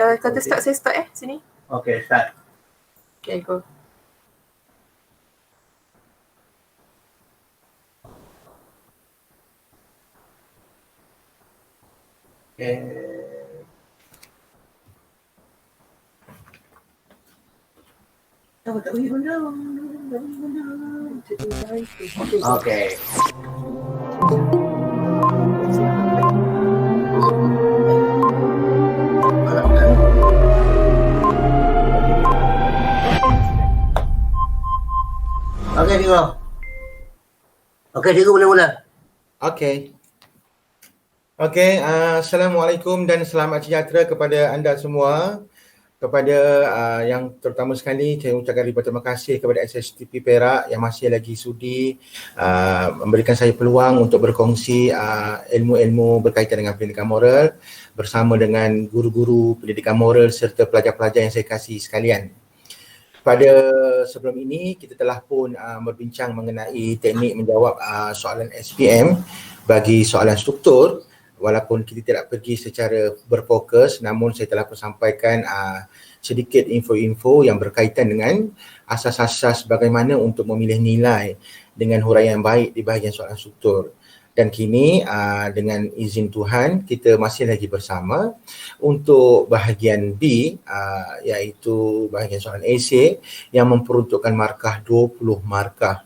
Kata start, saya start sini. Okay, start. Okay, go. Okay. Okay, Diego. Okay, Diego boleh mula. Okay. Okay, Assalamualaikum dan selamat sejahtera kepada anda semua. Kepada yang terutama sekali, saya ucapkan ribuan terima kasih kepada SSTP Perak yang masih lagi sudi memberikan saya peluang untuk berkongsi ilmu-ilmu berkaitan dengan pendidikan moral bersama dengan guru-guru pendidikan moral serta pelajar-pelajar yang saya kasihi sekalian. Pada sebelum ini, kita telah pun berbincang mengenai teknik menjawab soalan SPM bagi soalan struktur. Walaupun kita tidak pergi secara berfokus, namun saya telah pun sampaikan sedikit info-info yang berkaitan dengan asas-asas bagaimana untuk memilih nilai dengan huraian yang baik di bahagian soalan struktur. Dan kini dengan izin Tuhan, kita masih lagi bersama untuk bahagian B, iaitu bahagian soalan esei yang memperuntukkan markah 20 markah.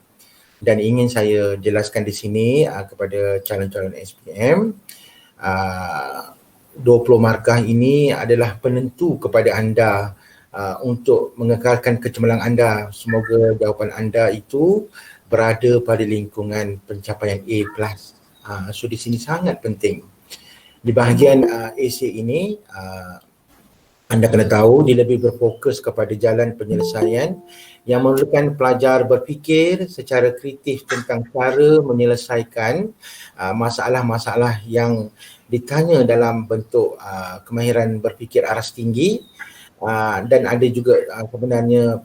Dan ingin saya jelaskan di sini kepada calon-calon SPM, 20 markah ini adalah penentu kepada anda untuk mengekalkan kecemerlang anda. Semoga jawapan anda itu berada pada lingkungan pencapaian A+. So di sini sangat penting. Di bahagian esei ini, anda kena tahu dia lebih berfokus kepada jalan penyelesaian yang memerlukan pelajar berfikir secara kritis tentang cara menyelesaikan masalah-masalah yang ditanya dalam bentuk kemahiran berfikir aras tinggi, dan ada juga sebenarnya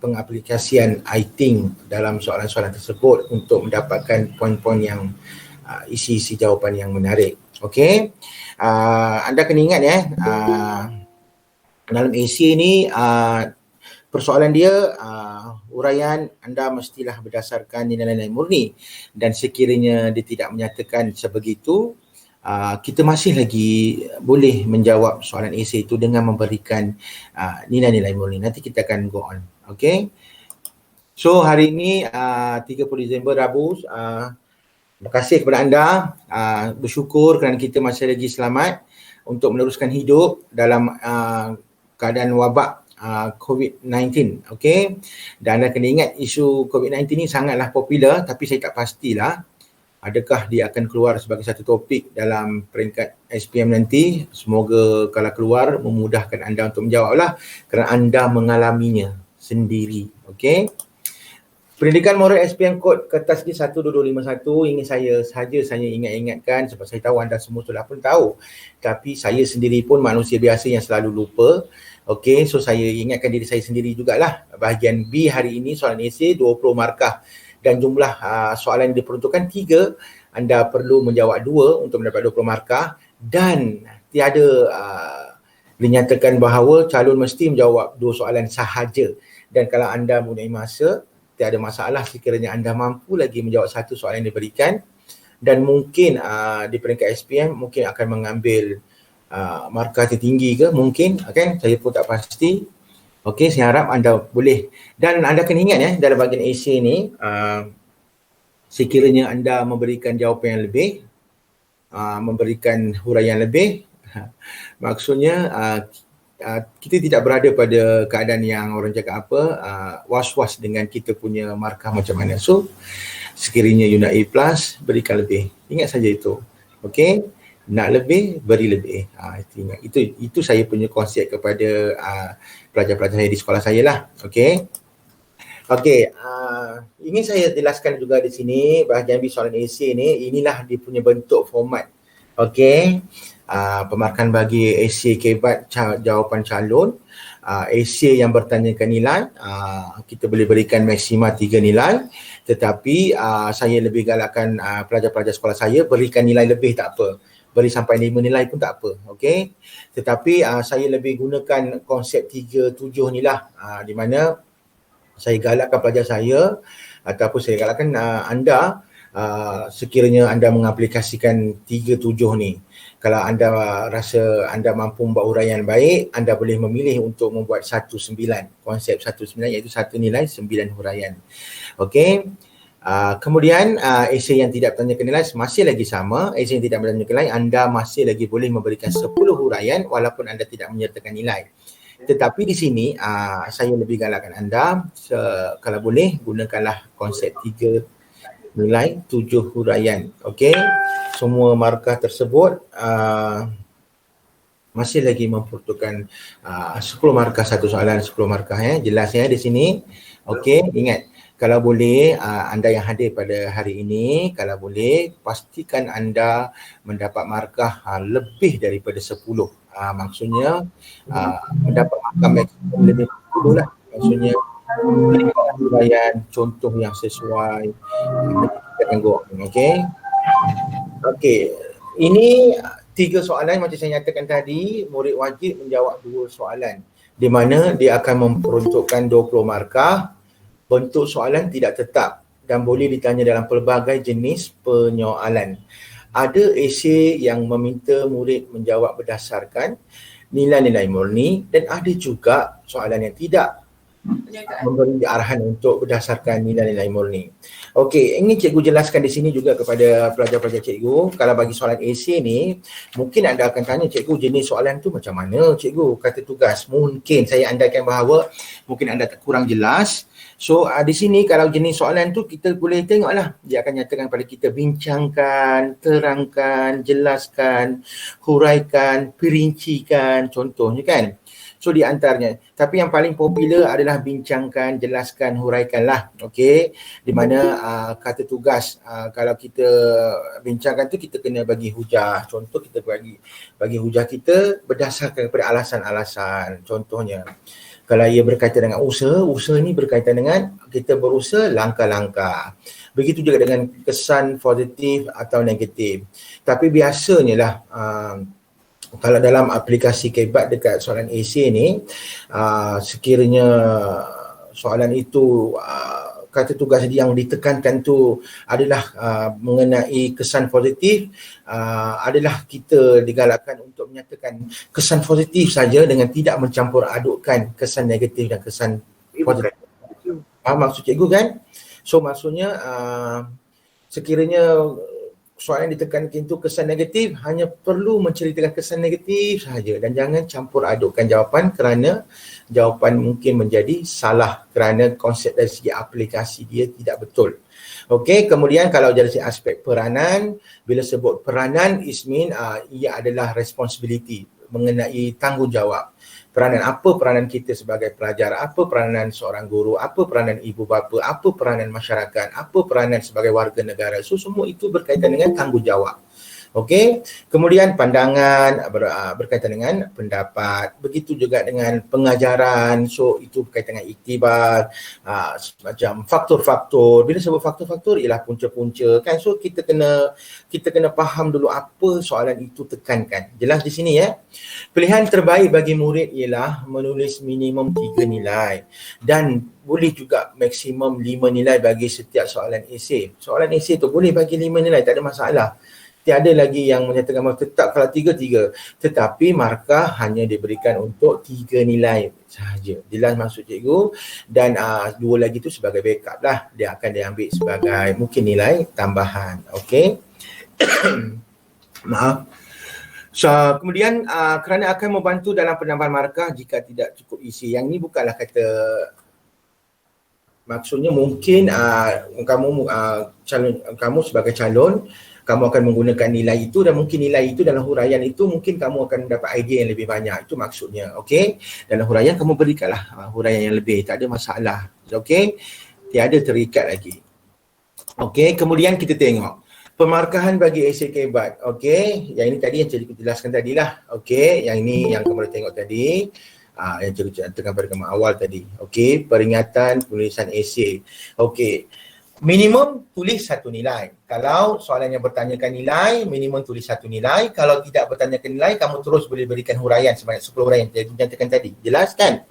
pengaplikasian I think dalam soalan-soalan tersebut untuk mendapatkan poin-poin yang isi-isi jawapan yang menarik. Okey, anda kena ingat dalam esei ni persoalan dia uraian anda mestilah berdasarkan nilai-nilai murni, dan sekiranya dia tidak menyatakan sebegitu, kita masih lagi boleh menjawab soalan esei itu dengan memberikan nilai-nilai murni. Nanti kita akan go on. Okay. So hari ini 30 Disember Rabu, terima kasih kepada anda, bersyukur kerana kita masih lagi selamat untuk meneruskan hidup dalam keadaan wabak COVID-19. Okay. Dan anda kena ingat isu COVID-19 ni sangatlah popular, tapi saya tak pastilah adakah dia akan keluar sebagai satu topik dalam peringkat SPM nanti. Semoga kalau keluar memudahkan anda untuk menjawablah kerana anda mengalaminya sendiri. Okay. Pendidikan moral SPM kod kertas ni 12251 ingin saya ingatkan sebab saya tahu anda semua sudah pun tahu, tapi saya sendiri pun manusia biasa yang selalu lupa. Okey, so saya ingatkan diri saya sendiri jugalah. Bahagian B hari ini soalan esei 20 markah dan jumlah soalan yang diperuntukkan 3. Anda perlu menjawab 2 untuk mendapat 20 markah, dan tiada dinyatakan bahawa calon mesti menjawab 2 soalan sahaja. Dan kalau anda mempunyai masa, tiada masalah sekiranya anda mampu lagi menjawab 1 soalan yang diberikan, dan mungkin di peringkat SPM mungkin akan mengambil markah tertinggi ke mungkin, okay? Saya pun tak pasti. Okey, saya harap anda boleh. Dan anda kena ingat dalam bahagian esei ni, sekiranya anda memberikan jawapan yang lebih, memberikan huraian lebih, maksudnya kita tidak berada pada keadaan yang orang cakap apa, was-was dengan kita punya markah macam mana. So, sekiranya you nak A+, berikan lebih. Ingat saja itu. Okey? Nak lebih, beri lebih. Itu saya punya konsep kepada pelajar-pelajar saya di sekolah saya lah. Okey. Okey, ingin saya jelaskan juga di sini bahagian B soalan esei ni, inilah dia punya bentuk format. Okey. Pemarkan bagi esei kebat jawapan calon, esei yang bertanyakan nilai, kita boleh berikan maksima 3 nilai, tetapi saya lebih galakkan pelajar-pelajar sekolah saya berikan nilai lebih tak apa. beri sampai 5 nilai pun tak apa. Okey. Tetapi saya lebih gunakan konsep 3-7 ni lah, di mana saya galakkan pelajar saya ataupun saya galakkan anda sekiranya anda mengaplikasikan 3-7 ni. Kalau anda rasa anda mampu membuat huraian baik, anda boleh memilih untuk membuat 1-9. Konsep 1-9 iaitu 1 nilai 9 huraian. Okey. Kemudian esei yang tidak bertanyakan nilai masih lagi sama. Esei yang tidak bertanyakan nilai, anda masih lagi boleh memberikan 10 huraian walaupun anda tidak menyertakan nilai. Tetapi di sini saya lebih galakkan anda kalau boleh gunakanlah konsep 3 nilai 7 huraian. Okey. Semua markah tersebut masih lagi memperuntukkan 10 markah satu soalan, 10 markah jelas di sini. Okey, ingat kalau boleh anda yang hadir pada hari ini, kalau boleh pastikan anda mendapat markah lebih daripada 10. Maksudnya mendapat markah maksimum lebih 10 lah. Maksudnya huraian contoh yang sesuai. Kita tengok. Okey. Okey. Ini 3 soalan macam saya nyatakan tadi, murid wajib menjawab 2 soalan di mana dia akan memperuntukkan 20 markah. Bentuk soalan tidak tetap dan boleh ditanya dalam pelbagai jenis penyoalan. Ada esei yang meminta murid menjawab berdasarkan nilai-nilai murni dan ada juga soalan yang tidak memberi arahan untuk berdasarkan nilai-nilai murni. Okey, ingin cikgu jelaskan di sini juga kepada pelajar-pelajar cikgu, kalau bagi soalan esei ni, mungkin anda akan tanya, cikgu jenis soalan tu macam mana cikgu? Kata tugas, mungkin saya andaikan bahawa mungkin anda tak kurang jelas. So di sini kalau jenis soalan tu kita boleh tengoklah, dia akan nyatakan pada kita bincangkan, terangkan, jelaskan, huraikan, perincikan, contohnya kan. So di antaranya, tapi yang paling popular adalah bincangkan, jelaskan, huraikan lah. Okey, di mana kata tugas kalau kita bincangkan tu kita kena bagi hujah. Contoh kita bagi hujah kita berdasarkan kepada alasan-alasan. Contohnya kalau ia berkaitan dengan usaha ni berkaitan dengan kita berusaha langkah-langkah. Begitu juga dengan kesan positif atau negatif. Tapi biasanya lah kalau dalam aplikasi KBAT dekat soalan esei ni, sekiranya soalan itu kata tugas yang ditekankan tu adalah mengenai kesan positif, adalah kita digalakkan untuk menyatakan kesan positif saja dengan tidak mencampur adukkan kesan negatif dan kesan positif. Maksud cikgu kan? So maksudnya sekiranya soalan ditekankan itu kesan negatif, hanya perlu menceritakan kesan negatif sahaja dan jangan campur adukkan jawapan kerana jawapan mungkin menjadi salah kerana konsep dari segi aplikasi dia tidak betul. Okey, kemudian kalau dari segi aspek peranan, bila sebut peranan is mean ia adalah responsibility, mengenai tanggungjawab. Peranan, apa peranan kita sebagai pelajar, apa peranan seorang guru, apa peranan ibu bapa, apa peranan masyarakat, apa peranan sebagai warga negara. So semua itu berkaitan dengan tanggungjawab. Okey, kemudian pandangan berkaitan dengan pendapat, begitu juga dengan pengajaran. So itu berkaitan dengan iktibar, macam faktor-faktor. Bila sebut faktor-faktor ialah punca-punca kan. So kita kena faham dulu apa soalan itu tekankan. Jelas di sini ya. Pilihan terbaik bagi murid ialah menulis minimum 3 nilai dan boleh juga maksimum 5 nilai bagi setiap soalan esei. Soalan esei tu boleh bagi 5 nilai, tak ada masalah. Tiada lagi yang menyatakan tetap kalau 3, tetapi markah hanya diberikan untuk 3 nilai sahaja. Jelas maksud cikgu, dan 2 lagi tu sebagai backup lah, dia akan diambil sebagai mungkin nilai tambahan. Okey. Maaf. So, kemudian kerana akan membantu dalam penambahan markah jika tidak cukup isi. Yang ni bukanlah kata maksudnya mungkin kamu sebagai calon kamu akan menggunakan nilai itu dan mungkin nilai itu dalam huraian itu mungkin kamu akan mendapat idea yang lebih banyak. Itu maksudnya. Okey. Dalam huraian kamu berikanlah huraian yang lebih. Tak ada masalah. Okey. Tiada terikat lagi. Okey. Kemudian kita tengok pemarkahan bagi esei KBAT. Okey. Yang ini tadi yang cikgu jelaskan tadilah. Okey. Yang ini yang kamu tengok tadi. Yang cikgu tengah pada awal tadi. Okey. Peringatan penulisan esei. Okey. minimum tulis satu nilai. Kalau soalan yang bertanyakan nilai, minimum tulis satu nilai. Kalau tidak bertanyakan nilai, kamu terus boleh berikan huraian sebanyak 10 huraian yang dinyatakan tadi. Jelas kan?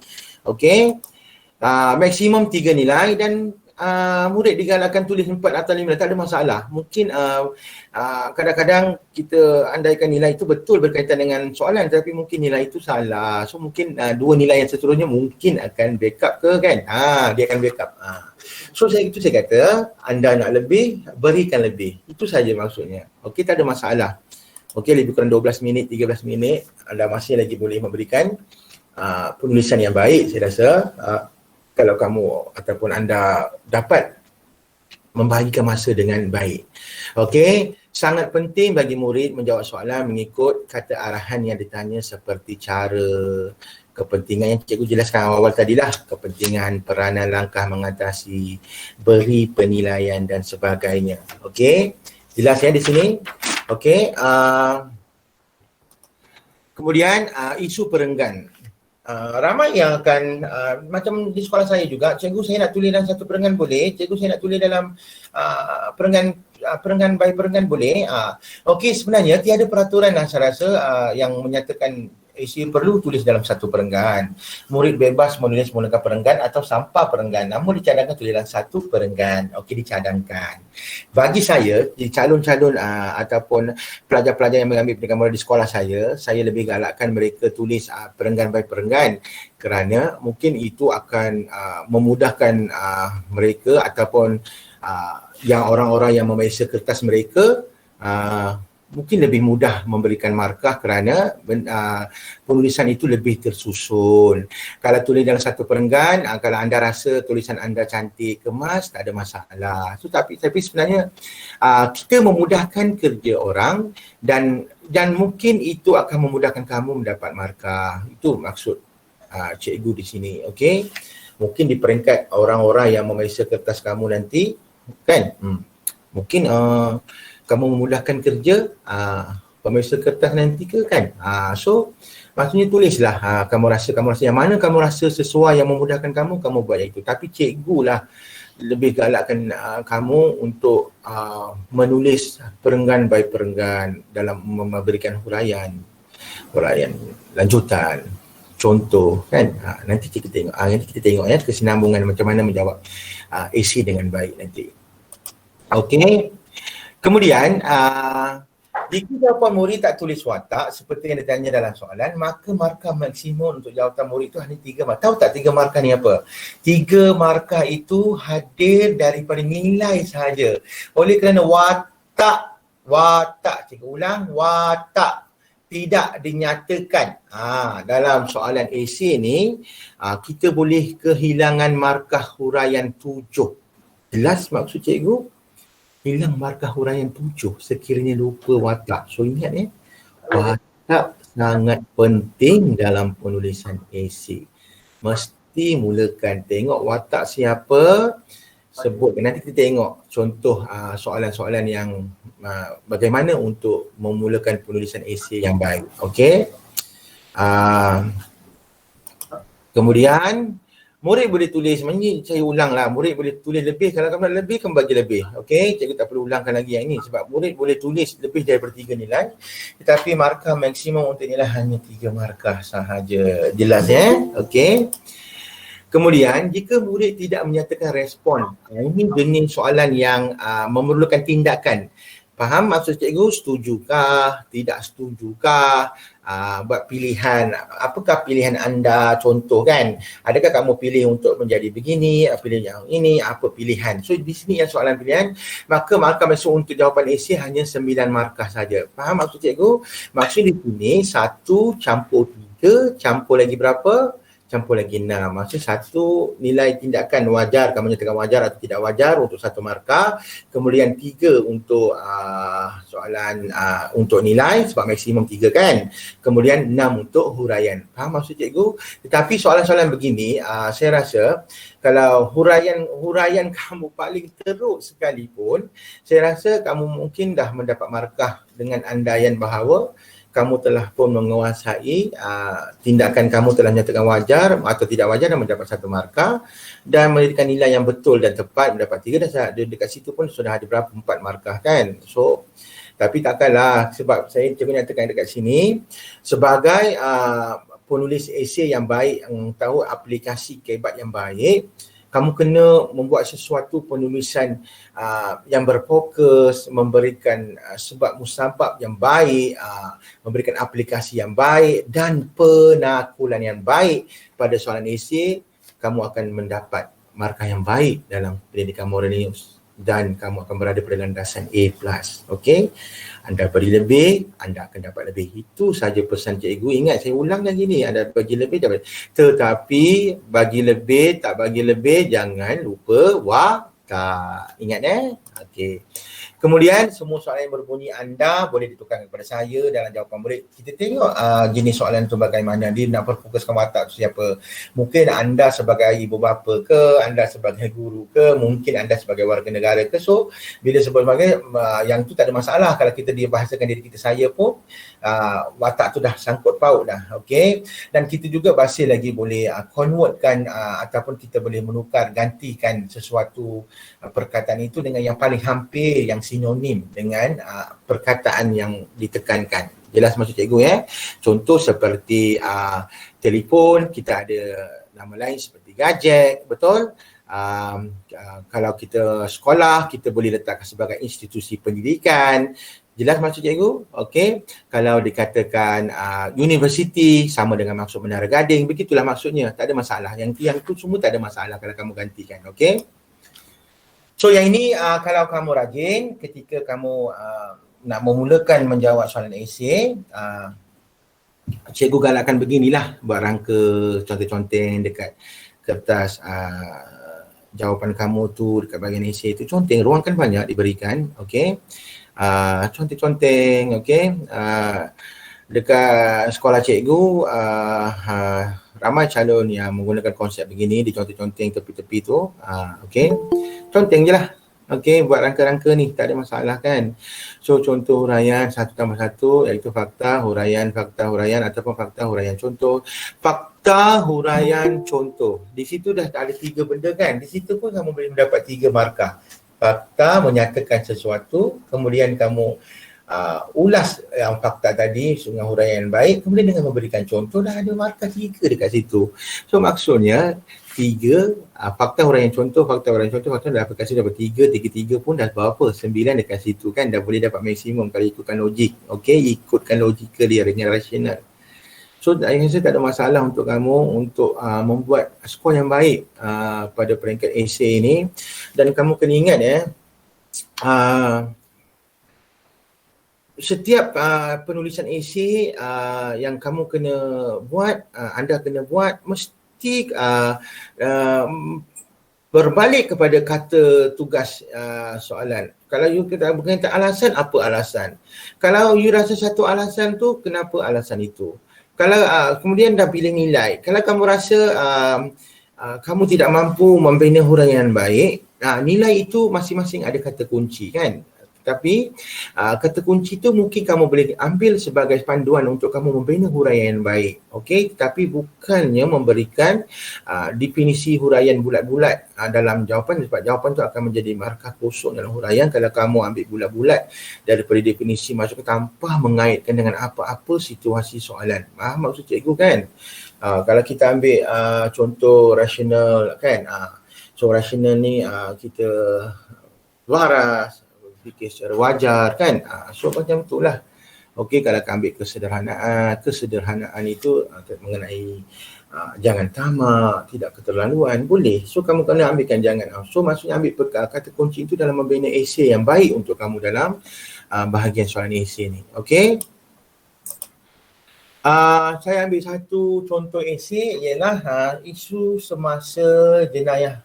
Okey. Maksimum 3 nilai dan murid digalakkan tulis 4 atau 5, tak ada masalah. Mungkin kadang-kadang kita andaikan nilai itu betul berkaitan dengan soalan, tapi mungkin nilai itu salah. So mungkin 2 nilai yang seterusnya mungkin akan backup ke kan? Dia akan backup. So saya kata, anda nak lebih, berikan lebih. Itu saja maksudnya. Okey, tak ada masalah. Okey, lebih kurang 12 minit, 13 minit, anda masih lagi boleh memberikan penulisan yang baik, saya rasa. Kalau kamu ataupun anda dapat membahagikan masa dengan baik. Okey, sangat penting bagi murid menjawab soalan mengikut kata arahan yang ditanya seperti cara, kepentingan yang cikgu jelaskan awal tadilah, kepentingan, peranan, langkah mengatasi, beri penilaian dan sebagainya. Okey, jelas ya di sini? Okey, kemudian isu perenggan. Ramai yang akan macam di sekolah saya juga, cikgu saya nak tulis dalam satu perenggan boleh, cikgu saya nak tulis dalam perenggan by perenggan boleh. Okey, sebenarnya tiada peraturan lah saya rasa yang menyatakan isi perlu tulis dalam satu perenggan. Murid bebas menulis menggunakan perenggan atau sampah perenggan, namun dicadangkan tulis dalam satu perenggan. Okey, dicadangkan. Bagi saya, di calon-calon ataupun pelajar-pelajar yang mengambil pendidikan moral di sekolah saya lebih galakkan mereka tulis perenggan by perenggan, kerana mungkin itu akan memudahkan mereka ataupun yang orang-orang yang memeriksa kertas mereka mungkin lebih mudah memberikan markah kerana penulisan itu lebih tersusun. Kalau tulis dalam satu perenggan, kalau anda rasa tulisan anda cantik, kemas, tak ada masalah. So, tapi sebenarnya kita memudahkan kerja orang dan mungkin itu akan memudahkan kamu mendapat markah. Itu maksud cikgu di sini. Okey. Mungkin di peringkat orang-orang yang memeriksa kertas kamu nanti, kan? Mungkin kamu memudahkan kerja pemeriksa kertas nanti ke kan. So maksudnya tulislah kamu rasa yang mana kamu rasa sesuai yang memudahkan kamu buat itu. Tapi cikgu lah lebih galakkan kamu untuk menulis perenggan by perenggan dalam memberikan huraian lanjutan, contoh kan. Nanti kita tengok ya kesinambungan macam mana menjawab AC dengan baik nanti. Okey. Kemudian, jika jawapan murid tak tulis watak seperti yang ditanya dalam soalan, maka markah maksimum untuk jawatan murid itu hanya 3 markah. Tahu tak 3 markah ni apa? 3 markah itu hadir daripada nilai sahaja. Oleh kerana watak, cikgu ulang, watak tidak dinyatakan. Dalam soalan esei ni, kita boleh kehilangan markah huraian 7. Jelas maksud cikgu? Hilang markah huraian 7 sekiranya lupa watak. So ingat ya, watak sangat penting dalam penulisan esei. Mesti mulakan tengok watak siapa, sebut. Nanti kita tengok contoh soalan-soalan yang bagaimana untuk memulakan penulisan esei yang baik. Okey. Kemudian murid boleh tulis, saya ulanglah, murid boleh tulis lebih. Kalau kamu nak lebih, kamu bagi lebih. Okey, cikgu tak perlu ulangkan lagi yang ini sebab murid boleh tulis lebih daripada 3 nilai, tetapi markah maksimum untuk nilai hanya 3 markah sahaja. Jelas ya? Okey. Kemudian, jika murid tidak menyatakan respon, ini jenis soalan yang memerlukan tindakan. Faham maksud cikgu? Setujukah? Tidak setujukah? Buat pilihan. Apakah pilihan anda? Contoh kan? Adakah kamu pilih untuk menjadi begini? Pilih yang ini? Apa pilihan? So di sini yang soalan pilihan. Maka markah masuk untuk jawapan esei hanya 9 markah saja. Faham maksud cikgu? Maksud di sini 1 campur 3 campur lagi berapa? Campur lagi 6. Maksud 1 nilai tindakan wajar, kamu nyatakan wajar atau tidak wajar untuk 1 markah. Kemudian 3 untuk soalan untuk nilai sebab maksimum 3 kan. Kemudian 6 untuk huraian. Faham maksud cikgu? Tetapi soalan-soalan begini saya rasa kalau huraian kamu paling teruk sekalipun, saya rasa kamu mungkin dah mendapat markah dengan andaian bahawa kamu telah pun menguasai, tindakan kamu telah menyatakan wajar atau tidak wajar dan mendapat 1 markah, dan memberikan nilai yang betul dan tepat mendapat 3, dan dekat situ pun sudah ada berapa 4 markah kan. So tapi takkanlah, sebab saya cuba nyatakan dekat sini sebagai penulis esei yang baik, yang tahu aplikasi kebat yang baik, kamu kena membuat sesuatu penulisan yang berfokus, memberikan sebab musabab yang baik, memberikan aplikasi yang baik dan penakulan yang baik pada soalan esei. Kamu akan mendapat markah yang baik dalam pendidikan Morenius dan kamu akan berada pada landasan A+. Okey? Anda beri lebih, anda akan dapat lebih. Itu saja pesan cikgu. Ingat, saya ulang lagi ni, anda bagi lebih, tetapi bagi lebih, tak bagi lebih, jangan lupa waktu. Ingat Okey. Kemudian semua soalan yang berbunyi anda boleh ditukarkan kepada saya dalam jawapan murid. Kita tengok jenis soalan tu bagaimana, dia nak berfokuskan watak tu siapa. Mungkin anda sebagai ibu bapa ke, anda sebagai guru ke, mungkin anda sebagai warga negara ke. So bila sebagai yang tu tak ada masalah kalau kita dia bahasakan diri kita saya pun watak tu dah sangkut paut dah. Okey. Dan kita juga masih lagi boleh convertkan ataupun kita boleh menukar, gantikan sesuatu perkataan itu dengan yang paling hampir, yang sinonim dengan perkataan yang ditekankan. Jelas maksud cikgu Contoh seperti telefon, kita ada nama lain seperti gadget, betul? Kalau kita sekolah, kita boleh letakkan sebagai institusi pendidikan. Jelas maksud cikgu? Okey. Kalau dikatakan universiti, sama dengan maksud Menara Gading, begitulah maksudnya. Tak ada masalah. Yang tu semua tak ada masalah kalau kamu gantikan. Okey. So yang ini kalau kamu rajin ketika kamu nak memulakan menjawab soalan esei, cikgu galakkan beginilah, buat rangka conteng-conteng dekat kertas jawapan kamu tu, dekat bahagian esei tu, conteng, ruang kan banyak diberikan, okey. Conteng-conteng, okey. Dekat sekolah cikgu ramai calon yang menggunakan konsep begini, di conteng-conteng tepi-tepi tu, okey. Conteng je lah. Okey, buat rangka-rangka ni, tak ada masalah kan. So contoh huraian 1+1 iaitu fakta, huraian, ataupun fakta, huraian, contoh. Fakta, huraian, contoh. Di situ dah ada 3 benda kan. Di situ pun kamu boleh mendapat 3 markah. Fakta menyatakan sesuatu, kemudian kamu ulas yang fakta tadi dengan huraian yang baik, kemudian dengan memberikan contoh, dah ada markah 3 dekat situ. So maksudnya 3 fakta, huraian, contoh, fakta, huraian, contoh, fakta dalam aplikasi dapat 3 pun dah berapa? 9 dekat situ kan, dah boleh dapat maksimum kalau ikutkan logik. Okey, ikutkan logika dia dengan rasional. So saya rasa tak ada masalah untuk kamu untuk membuat skor yang baik pada peringkat esei ni. Dan kamu kena ingat setiap penulisan esei yang kamu kena buat, anda kena buat mesti berbalik kepada kata tugas soalan. Kalau you kata berkaitan alasan, apa alasan? Kalau you rasa satu alasan tu, kenapa alasan itu? Kalau kemudian dah pilih nilai. Kalau kamu rasa kamu tidak mampu membina huraian baik, nilai itu masing-masing ada kata kunci kan. Tapi kata kunci tu mungkin kamu boleh ambil sebagai panduan untuk kamu membina huraian yang baik. Okey, tapi bukannya memberikan definisi huraian bulat-bulat dalam jawapan, sebab jawapan tu akan menjadi markah kosong dalam huraian kalau kamu ambil bulat-bulat daripada definisi masuk tanpa mengaitkan dengan apa-apa situasi soalan. Faham maksud cikgu kan? Kalau kita ambil contoh rasional kan, so rasional ni kita waras, fikir secara wajar kan. So macam itulah. Okey, kalau ambil kesederhanaan itu mengenai jangan tamak, tidak keterlaluan, boleh. So kamu kena ambilkan jangan. So maksudnya ambil kata kunci itu dalam membina esei yang baik untuk kamu dalam bahagian soalan esei ni. Okey. Saya ambil satu contoh esei ialah isu semasa jenayah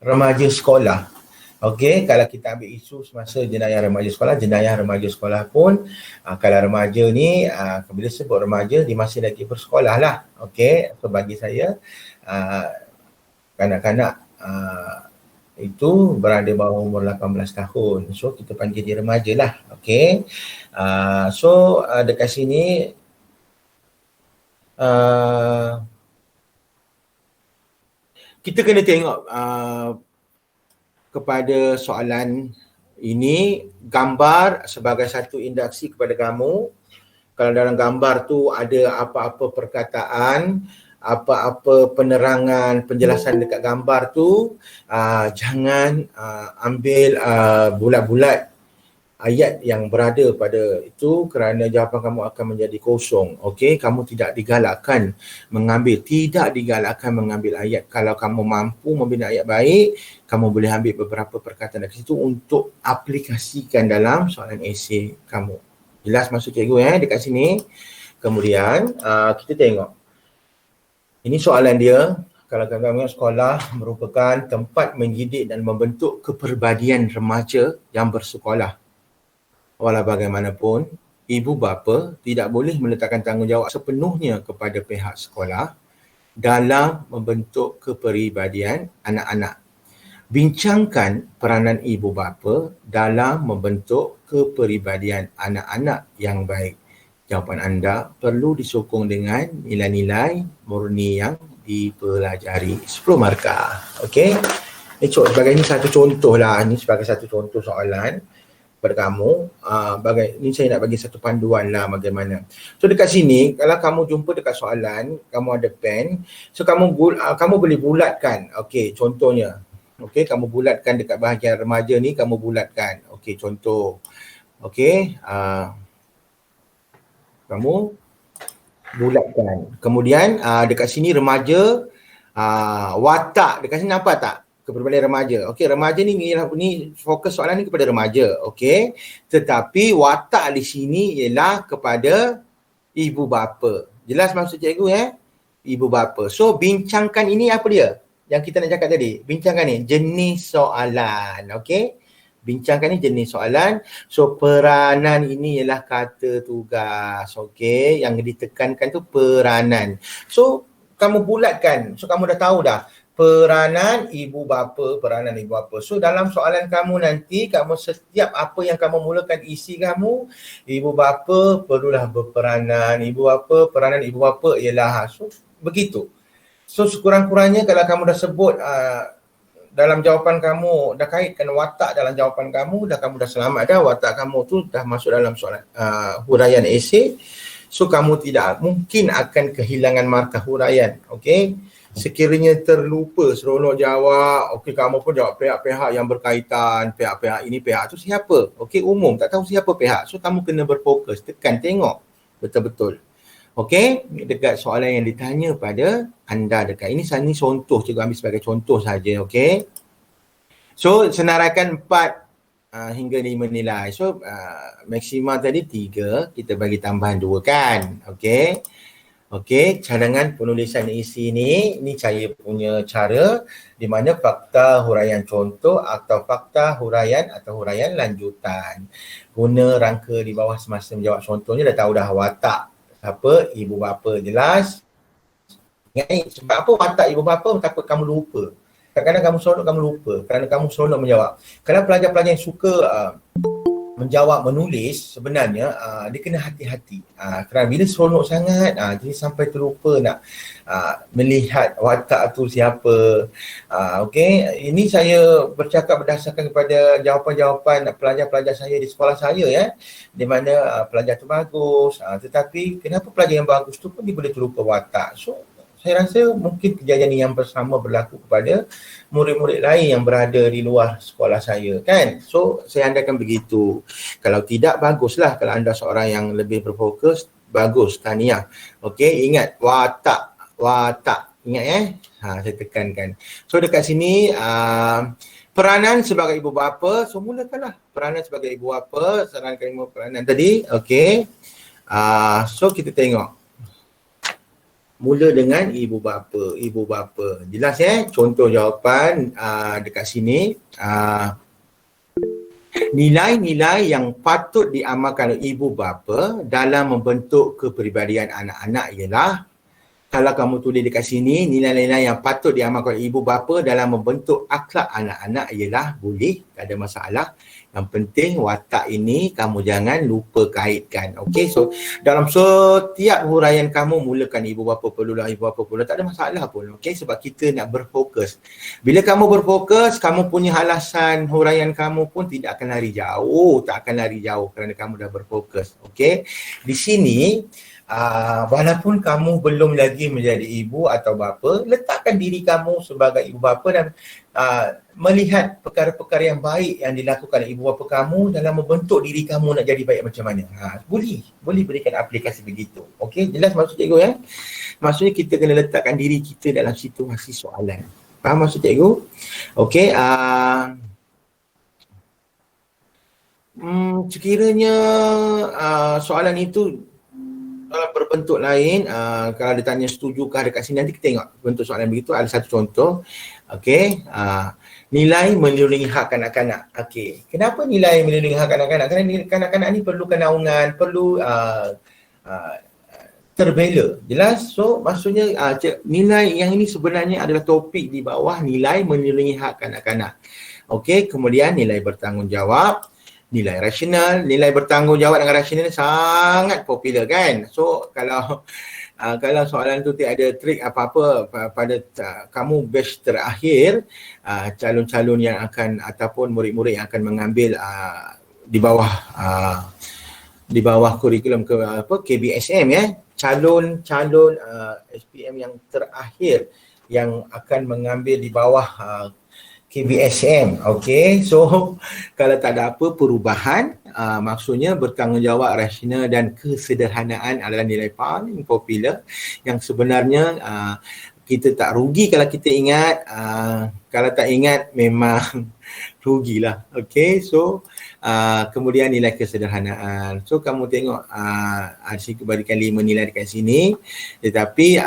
remaja sekolah. Okey, kalau kita ambil isu semasa jenayah remaja sekolah pun kalau remaja ni bila sebut remaja dia masih lagi bersekolah lah. Okey, so bagi saya kanak-kanak itu berada bawah umur 18 tahun. So kita panggil dia remaja lah. Okey. Dekat sini kita kena tengok kepada soalan ini, gambar sebagai satu induksi kepada kamu. Kalau dalam gambar tu ada apa-apa perkataan, apa-apa penerangan, penjelasan dekat gambar tu, jangan ambil bulat-bulat ayat yang berada pada itu, kerana jawapan kamu akan menjadi kosong. Okey, kamu tidak digalakkan mengambil ayat. Kalau kamu mampu membina ayat baik, kamu boleh ambil beberapa perkataan dari situ untuk aplikasikan dalam soalan esei kamu. Jelas maksud cikgu dekat sini. Kemudian kita tengok. Ini soalan dia. Kalau kamu sekolah merupakan tempat mendidik dan membentuk kepribadian remaja yang bersekolah. Walau bagaimanapun, ibu bapa tidak boleh meletakkan tanggungjawab sepenuhnya kepada pihak sekolah dalam membentuk kepribadian anak-anak. Bincangkan peranan ibu bapa dalam membentuk kepribadian anak-anak yang baik. Jawapan anda perlu disokong dengan nilai-nilai murni yang dipelajari. 10 markah. Okey. Ini satu contoh lah. Ini sebagai satu contoh soalan kepada kamu. Ini saya nak bagi satu panduan lah bagaimana. So dekat sini, kalau kamu jumpa dekat soalan, kamu ada pen. So kamu boleh bulatkan. Okey, contohnya. Okey, kamu bulatkan dekat bahagian remaja ni, kamu bulatkan. Okey, contoh. Okey, kamu bulatkan. Kemudian dekat sini remaja, watak. Dekat sini nampak tak? Kepribadian remaja. Okey, remaja ni fokus soalan ni kepada remaja. Okey. Tetapi watak di sini ialah kepada ibu bapa. Jelas maksud cikgu Ibu bapa. So bincangkan ini apa dia? Yang kita nak cakap tadi. Bincangkan ni jenis soalan. Okey. Bincangkan ni jenis soalan. So peranan ini ialah kata tugas. Okey, yang ditekankan tu peranan. So kamu bulatkan. So kamu dah tahu dah peranan ibu bapa. So dalam soalan kamu nanti, kamu setiap apa yang kamu mulakan isi kamu, ibu bapa perlulah berperanan. Peranan ibu bapa ialah. So begitu. So sekurang-kurangnya kalau kamu dah sebut dalam jawapan kamu, dah kaitkan watak dalam jawapan kamu, kamu dah selamat dah, watak kamu tu dah masuk dalam soalan huraian esei. So kamu tidak mungkin akan kehilangan markah huraian. Okey. Sekiranya terlupa seronok jawab, okey, kamu pun jawab pihak-pihak yang berkaitan, pihak-pihak ini, pihak tu siapa? Okey, umum, tak tahu siapa pihak. So kamu kena berfokus, tekan, tengok betul-betul. Okey, dekat soalan yang ditanya pada anda dekat. Ini contoh, cikgu ambil sebagai contoh saja, okey. So senaraikan 4 hingga 5 nilai. So maksimal tadi 3, kita bagi tambahan 2 kan. Okey. Okey, cadangan penulisan isi ni saya punya cara di mana fakta huraian contoh atau fakta huraian atau huraian lanjutan. Guna rangka di bawah semasa menjawab. Contohnya dah tahu dah watak siapa, ibu bapa, jelas. Ingat sebab apa watak ibu bapa, takut kamu lupa. Kadang-kadang kamu seronok, kamu lupa kerana kamu seronok menjawab. Kalau pelajar-pelajar yang suka menjawab, menulis, sebenarnya dia kena hati-hati. Kerana bila seronok sangat, jadi sampai terlupa nak melihat watak tu siapa. Okey, ini saya bercakap berdasarkan kepada jawapan-jawapan pelajar-pelajar saya di sekolah saya di mana pelajar tu bagus. Tetapi kenapa pelajar yang bagus tu pun dia boleh terlupa watak. So saya rasa mungkin kejadian yang bersama berlaku kepada murid-murid lain yang berada di luar sekolah saya kan. So saya andaikan begitu. Kalau tidak, baguslah. Kalau anda seorang yang lebih berfokus, bagus, tahniah. Okey, ingat watak. Ingat saya tekankan. So dekat sini peranan sebagai ibu bapa. So mulakanlah peranan sebagai ibu bapa. Sarankan peranan tadi. Okey. So kita tengok. Mula dengan ibu bapa. Jelas contoh jawapan dekat sini. Nilai-nilai yang patut diamalkan oleh ibu bapa dalam membentuk kepribadian anak-anak ialah kalau kamu tulis dekat sini, nilai-nilai yang patut diamalkan oleh ibu bapa dalam membentuk akhlak anak-anak ialah boleh, tak ada masalah. Yang penting watak ini kamu jangan lupa kaitkan. Okey, so dalam setiap huraian kamu mulakan ibu bapa perlulah, ibu bapa perlu, tak ada masalah pun. Okey, sebab kita nak berfokus. Bila kamu berfokus, kamu punya alasan huraian kamu pun tidak akan lari jauh, tak akan lari jauh kerana kamu dah berfokus. Okey, di sini walaupun kamu belum lagi menjadi ibu atau bapa, letakkan diri kamu sebagai ibu bapa dan melihat perkara-perkara yang baik yang dilakukan oleh ibu bapa kamu dalam membentuk diri kamu nak jadi baik macam mana. Boleh berikan aplikasi begitu. Okey, jelas maksud cikgu ya? Maksudnya kita kena letakkan diri kita dalam situasi soalan. Faham maksud cikgu? Okey, sekiranya soalan itu dalam berbentuk lain, kalau dia tanya setujukah dekat sini, nanti kita tengok bentuk soalan begitu. Ada satu contoh. Okey, nilai melindungi hak kanak-kanak. Okey, kenapa nilai melindungi hak kanak-kanak? Kerana kanak-kanak ni perlukan naungan, perlu terbela. Jelas? So maksudnya nilai yang ini sebenarnya adalah topik di bawah nilai melindungi hak kanak-kanak. Okey, kemudian nilai bertanggungjawab, nilai rasional. Nilai bertanggungjawab dengan rasional sangat popular kan. So kalau soalan tu tiada trik apa-apa pada kamu batch terakhir, calon-calon yang akan ataupun murid-murid yang akan mengambil di bawah kurikulum KBSM ya, calon SPM yang terakhir yang akan mengambil di bawah KBSM. Okey, so kalau tak ada apa perubahan, maksudnya bertanggungjawab, rasional dan kesederhanaan adalah nilai paling popular yang sebenarnya kita tak rugi kalau kita ingat. Kalau tak ingat memang rugilah. Okey, so kemudian nilai kesederhanaan. So kamu tengok saya berikan 5 nilai dekat sini, tetapi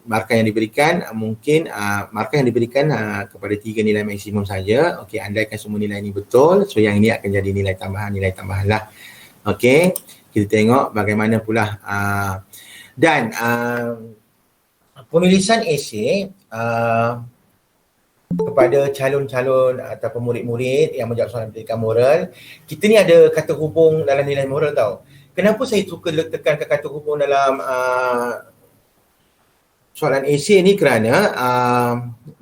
markah yang diberikan mungkin markah yang diberikan kepada 3 nilai maksimum saja. Okey, andaikan semua nilai ini betul, so yang ini akan jadi nilai tambahan lah. Okey, kita tengok bagaimana pula dan penulisan esei kepada calon-calon atau murid-murid yang menjawab soalan pendidikan moral. Kita ni ada kata hubung dalam nilai moral tau. Kenapa saya suka tekankan kata hubung dalam soalan esei ni? Kerana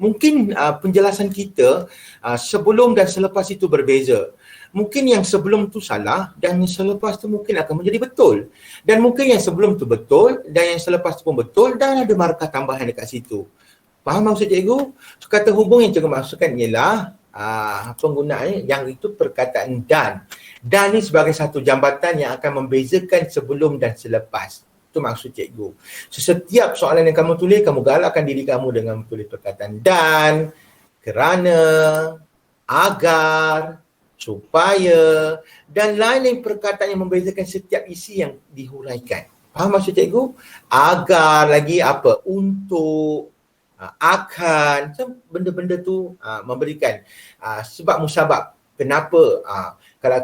mungkin penjelasan kita sebelum dan selepas itu berbeza. Mungkin yang sebelum tu salah dan yang selepas tu mungkin akan menjadi betul. Dan mungkin yang sebelum tu betul dan yang selepas tu pun betul dan ada markah tambahan dekat situ. Faham maksud cikgu? So, kata hubung yang cikgu maksudkan ialah penggunaannya yang itu perkataan dan. Dan ni sebagai satu jambatan yang akan membezakan sebelum dan selepas. Itu maksud cikgu. So, setiap soalan yang kamu tulis, kamu galakkan diri kamu dengan tulis perkataan dan, kerana, agar, supaya dan lain-lain perkataan yang membezakan setiap isi yang dihuraikan. Faham maksud cikgu? Agar lagi apa? Untuk, akan. So, benda-benda tu memberikan sebab musabab. Kenapa? Kalau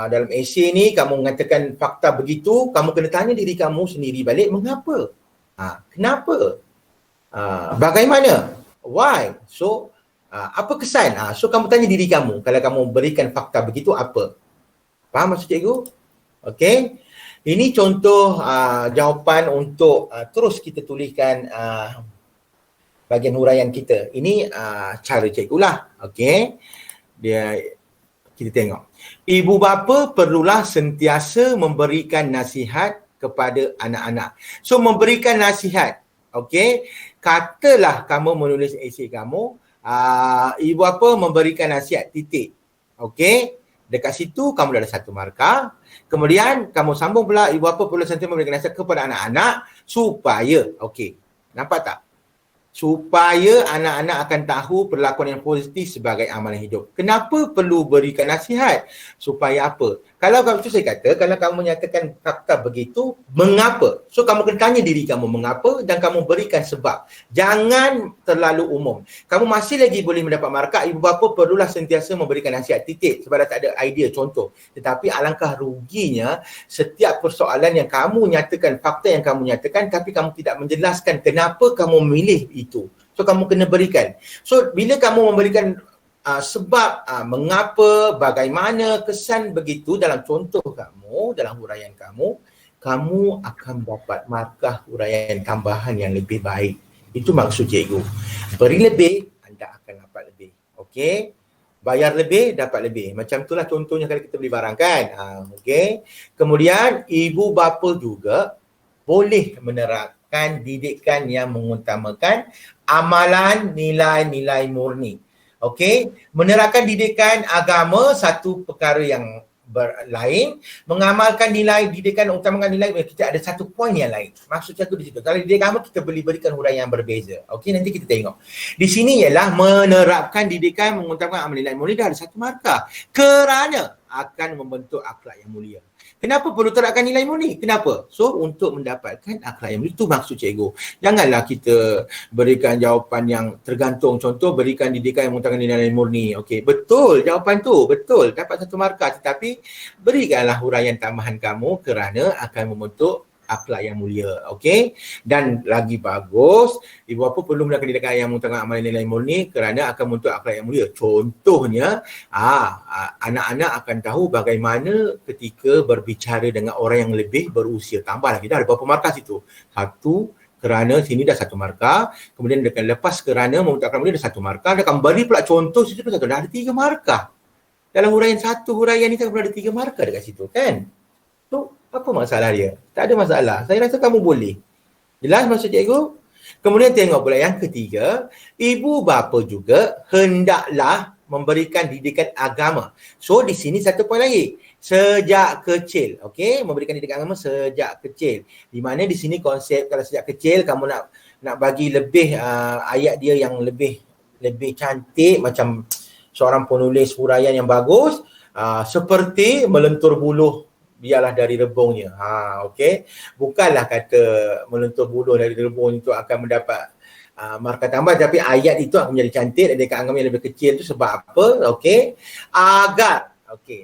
dalam esei ni kamu mengatakan fakta begitu, kamu kena tanya diri kamu sendiri balik, mengapa? Kenapa? Bagaimana? Why? So, apa kesan? So, kamu tanya diri kamu, kalau kamu berikan fakta begitu, apa? Faham maksud cikgu? Okey. Ini contoh jawapan untuk terus kita tuliskan bahagian huraian kita. Ini cara cikgu lah. Okey. Kita tengok. Ibu bapa perlulah sentiasa memberikan nasihat kepada anak-anak. So, memberikan nasihat. Okey. Katalah kamu menulis esei kamu, ibu bapa memberikan nasihat, titik. Okey. Dekat situ kamu dah ada 1 markah. Kemudian kamu sambung pula, ibu bapa perlu sentiasa memberikan nasihat kepada anak-anak supaya, okey. Nampak tak? supaya anak-anak akan tahu perlakuan yang positif sebagai amalan hidup. Kenapa perlu berikan nasihat? Supaya apa? Kalau kamu, itu saya kata, kalau kamu menyatakan fakta begitu, mengapa? So kamu kena tanya diri kamu mengapa dan kamu berikan sebab. Jangan terlalu umum. Kamu masih lagi boleh mendapat markah, ibu bapa perlulah sentiasa memberikan nasihat titik sebab tak ada idea contoh. Tetapi alangkah ruginya setiap persoalan yang kamu nyatakan, fakta yang kamu nyatakan tapi kamu tidak menjelaskan kenapa kamu memilih itu. So kamu kena berikan. So bila kamu memberikan sebab mengapa, bagaimana, kesan begitu dalam contoh kamu, dalam huraian kamu, kamu akan dapat markah huraian tambahan yang lebih baik. Itu maksud cikgu. Beri lebih, anda akan dapat lebih. Okey? Bayar lebih, dapat lebih. Macam itulah contohnya kalau kita beli barang kan. Okey? Kemudian ibu bapa juga boleh menerapkan didikan yang mengutamakan amalan nilai-nilai murni. Okey, menerapkan didikan agama satu perkara yang lain, mengamalkan nilai didikan utamakan nilai, kita ada satu poin yang lain. Maksud aku di situ. Kalau didikan agama kita boleh berikan huraian yang berbeza. Okey, nanti kita tengok. Di sini ialah menerapkan didikan mengutamakan amalan nilai murni dah ada satu markah kerana akan membentuk akhlak yang mulia. Kenapa perlu terapkan nilai murni? Kenapa? So, untuk mendapatkan akhlak yang mulia. Itu maksud cikgu. Janganlah kita berikan jawapan yang tergantung. Contoh, berikan didikan yang mengutamakan nilai murni. Okey, betul jawapan tu. Betul. Dapat satu markah. Tetapi, berikanlah huraian tambahan kamu kerana akan membentuk akhlak yang mulia. Okey? Dan lagi bagus, ibu bapa perlu melakukan didikan yang mengutamakan amalan nilai murni kerana akan membentuk akhlak yang mulia. Contohnya, anak-anak akan tahu bagaimana ketika berbicara dengan orang yang lebih berusia. Tambah lagi, dah ada berapa markah situ? Satu, kerana sini dah satu markah. Kemudian dekat lepas kerana membentuk akhlak mulia dah satu markah. Dan kamu beri pula contoh situ pun satu. Dah ada 3 markah. Dalam huraian satu huraian ni kan ada 3 markah dekat situ kan? So, apa masalah dia? Tak ada masalah. Saya rasa kamu boleh. Jelas maksud cikgu? Kemudian tengok pula yang ketiga, ibu bapa juga hendaklah memberikan didikan agama. So di sini satu poin lagi. Sejak kecil. Okey, memberikan didikan agama sejak kecil. Di mana di sini konsep kalau sejak kecil kamu nak bagi lebih ayat dia yang lebih cantik macam seorang penulis huraian yang bagus, seperti melentur buluh biarlah dari rebungnya. Okey. Bukanlah kata melentur buluh dari rebung itu akan mendapat markah tambah, tapi ayat itu akan menjadi cantik dan didikan agama yang lebih kecil tu sebab apa? Okey. Agar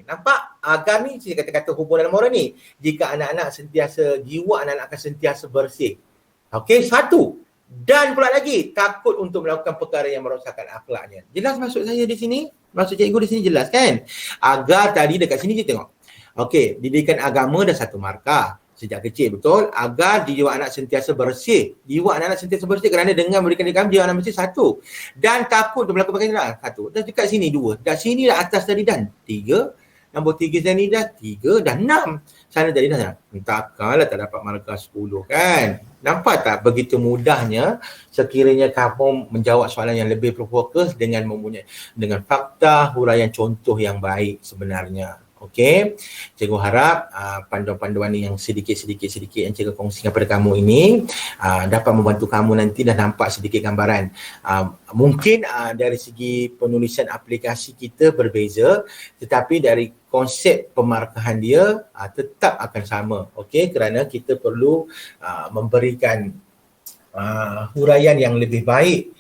nampak? Agar ni saya kata-kata hubungan dalam orang ni. Jika anak-anak sentiasa, jiwa anak-anak akan sentiasa bersih. Okey, satu. Dan pula lagi, takut untuk melakukan perkara yang merosakkan akhlaknya. Jelas maksud saya di sini? Maksud cikgu di sini jelas kan? Agar tadi dekat sini kita tengok. Okey, didikan agama dah satu markah sejak kecil, betul? Agar jiwa anak sentiasa bersih. Jiwa anak sentiasa bersih kerana dengan memberikan didikan jiwa anak bersih satu. Dan takut untuk melakukan perkara satu. Dan dekat sini 2. Dan sini dah atas tadi dan 3. Nombor 3 sini dah 3 dan 6. Sana tadi dah. Takkanlah tak dapat markah 10 kan? Nampak tak begitu mudahnya sekiranya kamu menjawab soalan yang lebih berfokus dengan dengan fakta, huraian contoh yang baik sebenarnya. Okey, cikgu harap panduan-panduan yang sedikit yang cikgu kongsikan kepada kamu ini dapat membantu kamu nanti dah nampak sedikit gambaran. Mungkin dari segi penulisan aplikasi kita berbeza, tetapi dari konsep pemarkahan dia tetap akan sama. Okey, kerana kita perlu memberikan huraian yang lebih baik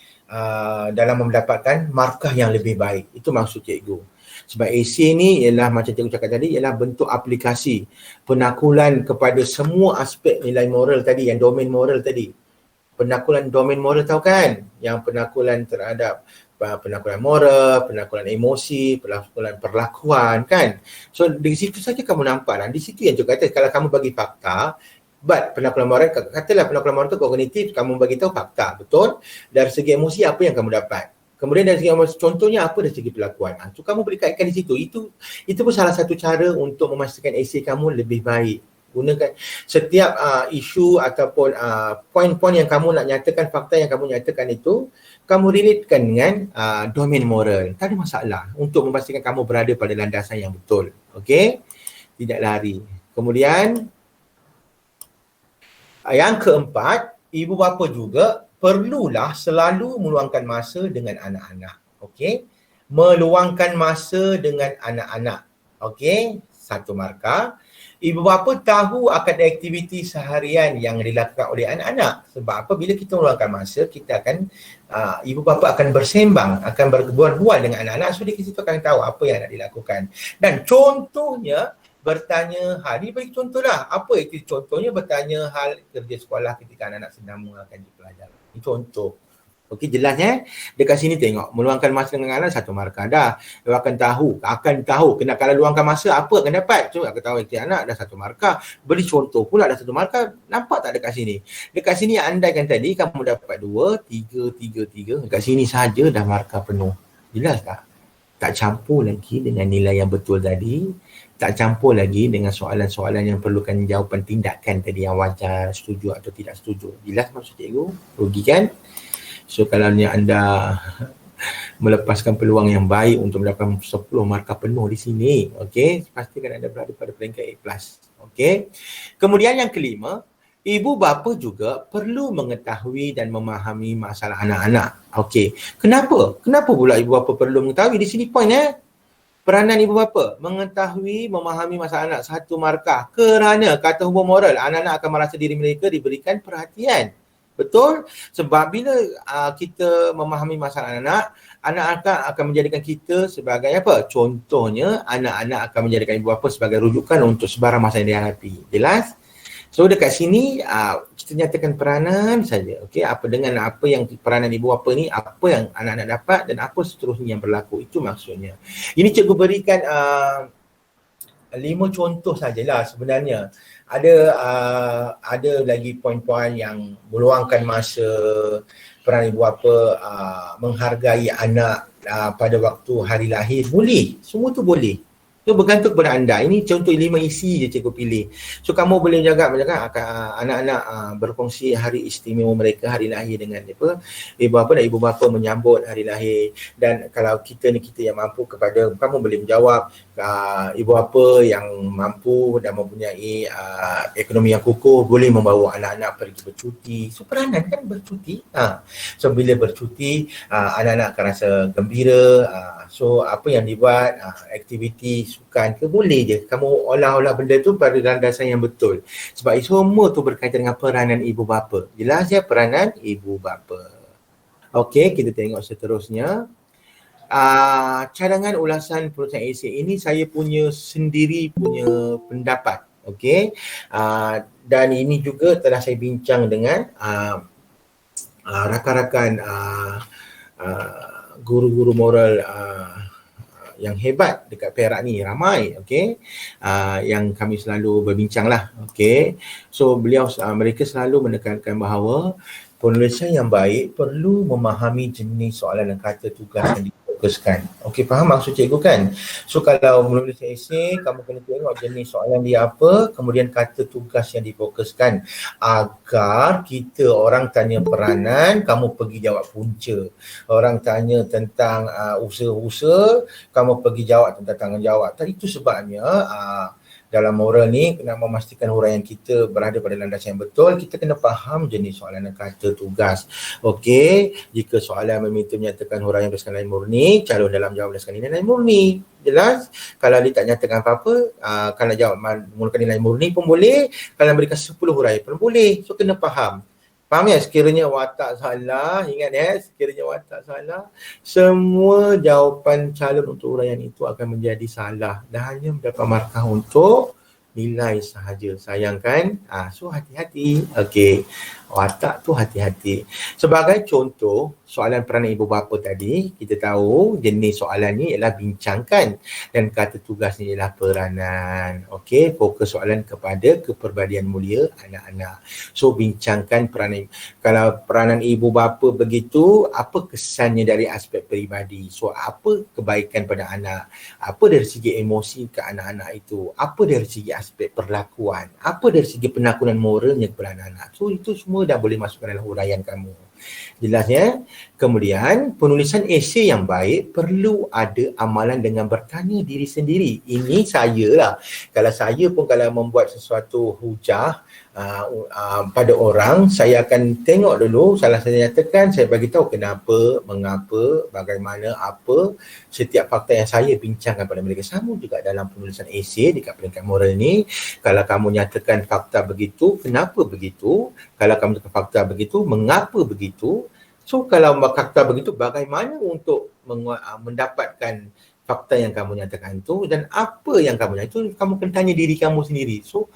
dalam mendapatkan markah yang lebih baik. Itu maksud cikgu. Sebab AC ni ialah macam cikgu cakap tadi, ialah bentuk aplikasi penakulan kepada semua aspek nilai moral tadi, yang domain moral tadi. Penakulan domain moral tahu kan? Yang penakulan terhadap penakulan moral, penakulan emosi, penakulan perlakuan kan? So di situ saja kamu nampak lah. Di situ yang cikgu kata kalau kamu bagi fakta, penakulan moral, katalah penakulan moral tu kognitif, kamu bagi tahu fakta, betul? Dari segi emosi apa yang kamu dapat? Kemudian dari segi contohnya apa dari segi perlakuan. Itu kamu boleh kaitkan di situ. Itu pun salah satu cara untuk memastikan esei kamu lebih baik. Gunakan setiap isu ataupun poin-poin yang kamu nak nyatakan, fakta yang kamu nyatakan itu, kamu relatekan dengan domain moral. Tak ada masalah untuk memastikan kamu berada pada landasan yang betul. Okey? Tidak lari. Kemudian yang keempat, ibu bapa juga perlulah selalu meluangkan masa dengan anak-anak. Okey, meluangkan masa dengan anak-anak. Okey, satu markah. Ibu bapa tahu akan aktiviti seharian yang dilakukan oleh anak-anak. Sebab apa? Bila kita meluangkan masa, kita akan ibu bapa akan bersembang, akan berbual-bual dengan anak-anak, so dia situ akan tahu apa yang nak dilakukan. Dan contohnya bertanya hal, ni bagi contohlah, apa itu contohnya bertanya hal kerja sekolah ketika anak-anak sedang mengakan di pelajaran. Ini contoh. Okey, jelas dekat sini tengok, meluangkan masa dengan anak satu markah dah. Dia akan tahu kena kalau luangkan masa apa akan dapat. So akan tahu aktiviti anak dah satu markah. Beri contoh pula dah satu markah. Nampak tak dekat sini? Dekat sini andaikan tadi kamu dapat 2, 3. Dekat sini saja dah markah penuh. Jelas tak? Tak campur lagi dengan nilai yang betul tadi. Tak campur lagi dengan soalan-soalan yang perlukan jawapan tindakan tadi yang wajar, setuju atau tidak setuju. Jelas maksud cikgu? Rugi kan? So kalau anda melepaskan peluang yang baik untuk mendapatkan 10 markah penuh di sini, okey, pastikan anda berada pada peringkat A+. Okey. Kemudian yang kelima, ibu bapa juga perlu mengetahui dan memahami masalah anak-anak. Okey. Kenapa? Kenapa pula ibu bapa perlu mengetahui? Di sini point peranan ibu bapa mengetahui, memahami masalah anak satu markah. Kerana kata hubung moral, anak-anak akan merasa diri mereka diberikan perhatian. Betul? Sebab bila kita memahami masalah anak-anak akan menjadikan kita sebagai apa? Contohnya, anak-anak akan menjadikan ibu bapa sebagai rujukan untuk sebarang masalah yang dihadapi. Jelas? So dekat sini kita nyatakan peranan saja. Okey, apa dengan apa yang peranan ibu bapa ni, apa yang anak-anak dapat dan apa seterusnya yang berlaku. Itu maksudnya. Ini cikgu berikan 5 contoh sajalah sebenarnya. Ada lagi poin-poin yang meluangkan masa, peranan ibu bapa menghargai anak pada waktu hari lahir. Boleh, semua tu boleh. Itu bergantung kepada anda. Ini contoh 5 isi je cikgu pilih. So kamu boleh jaga anak-anak berkongsi hari istimewa mereka, hari lahir dengan ibu bapa dan ibu bapa menyambut hari lahir. Dan kalau kita yang mampu kepada, kamu boleh menjawab ibu bapa yang mampu dan mempunyai ekonomi yang kukuh boleh membawa anak-anak pergi bercuti. So peranan kan bercuti. So bila bercuti, anak-anak akan rasa gembira. So apa yang dibuat, aktiviti sukan ke, boleh je kamu olah-olah benda tu pada landasan yang betul. Sebab semua tu berkaitan dengan peranan ibu bapa. Jelas ya, peranan ibu bapa. Okey, kita tengok seterusnya. Cadangan ulasan perusahaan AC ini saya punya pendapat. Okey. Dan ini juga telah saya bincang dengan rakan-rakan guru-guru moral yang hebat dekat Perak ni, ramai, okey, yang kami selalu berbincang lah, okey. So mereka selalu menekankan bahawa penulisan yang baik perlu memahami jenis soalan dan kata tugas yang difokuskan. Okey, faham maksud cikgu kan? So kalau menulis esei, kamu kena tengok jenis soalan dia apa, kemudian kata tugas yang difokuskan, agar kita orang tanya peranan, kamu pergi jawab punca. Orang tanya tentang usaha-usaha, kamu pergi jawab tentang tanggungjawab. Dan itu sebabnya dalam moral ni, nak memastikan huraian kita berada pada landasan yang betul, kita kena faham jenis soalan dan kata tugas. Okey, jika soalan meminta menyatakan huraian berdasarkan nilai murni, calon dalam jawab berdasarkan nilai murni. Jelas? Kalau dia tak nyatakan apa-apa, kalau jawab menggunakan nilai murni pun boleh, kalau berikan 10 huraian pun boleh. So kena faham. Faham ya? Sekiranya watak salah, ingat sekiranya watak salah, semua jawapan calon untuk huraian itu akan menjadi salah dan hanya mendapat markah untuk nilai sahaja. Sayangkan, so hati-hati. Okey, watak tu hati-hati. Sebagai contoh, soalan peranan ibu bapa tadi, kita tahu jenis soalan ni ialah bincangkan dan kata tugas ni ialah peranan. Okey, fokus soalan kepada kepribadian mulia anak-anak. So bincangkan peranan. Kalau peranan ibu bapa begitu, apa kesannya dari aspek peribadi? So apa kebaikan pada anak? Apa dari segi emosi ke anak-anak itu? Apa dari segi aspek perlakuan? Apa dari segi penaklukan moralnya kepada anak-anak? So itu semua dah boleh masuk dalam huraian kamu. Jelas ya? Kemudian penulisan esei yang baik perlu ada amalan dengan bertanya diri sendiri. Ini saya lah. Kalau saya pun kalau membuat sesuatu hujah, pada orang, saya akan tengok dulu, salah saya nyatakan, saya bagi tahu kenapa, mengapa, bagaimana, apa setiap fakta yang saya bincangkan pada mereka. Sama juga dalam penulisan esei dekat peringkat moral ni, kalau kamu nyatakan fakta begitu, kenapa begitu? Kalau kamu nyatakan fakta begitu, mengapa begitu? So kalau fakta begitu, bagaimana untuk mendapatkan fakta yang kamu nyatakan tu, dan apa yang kamu nyatakan itu, kamu kena tanya diri kamu sendiri. So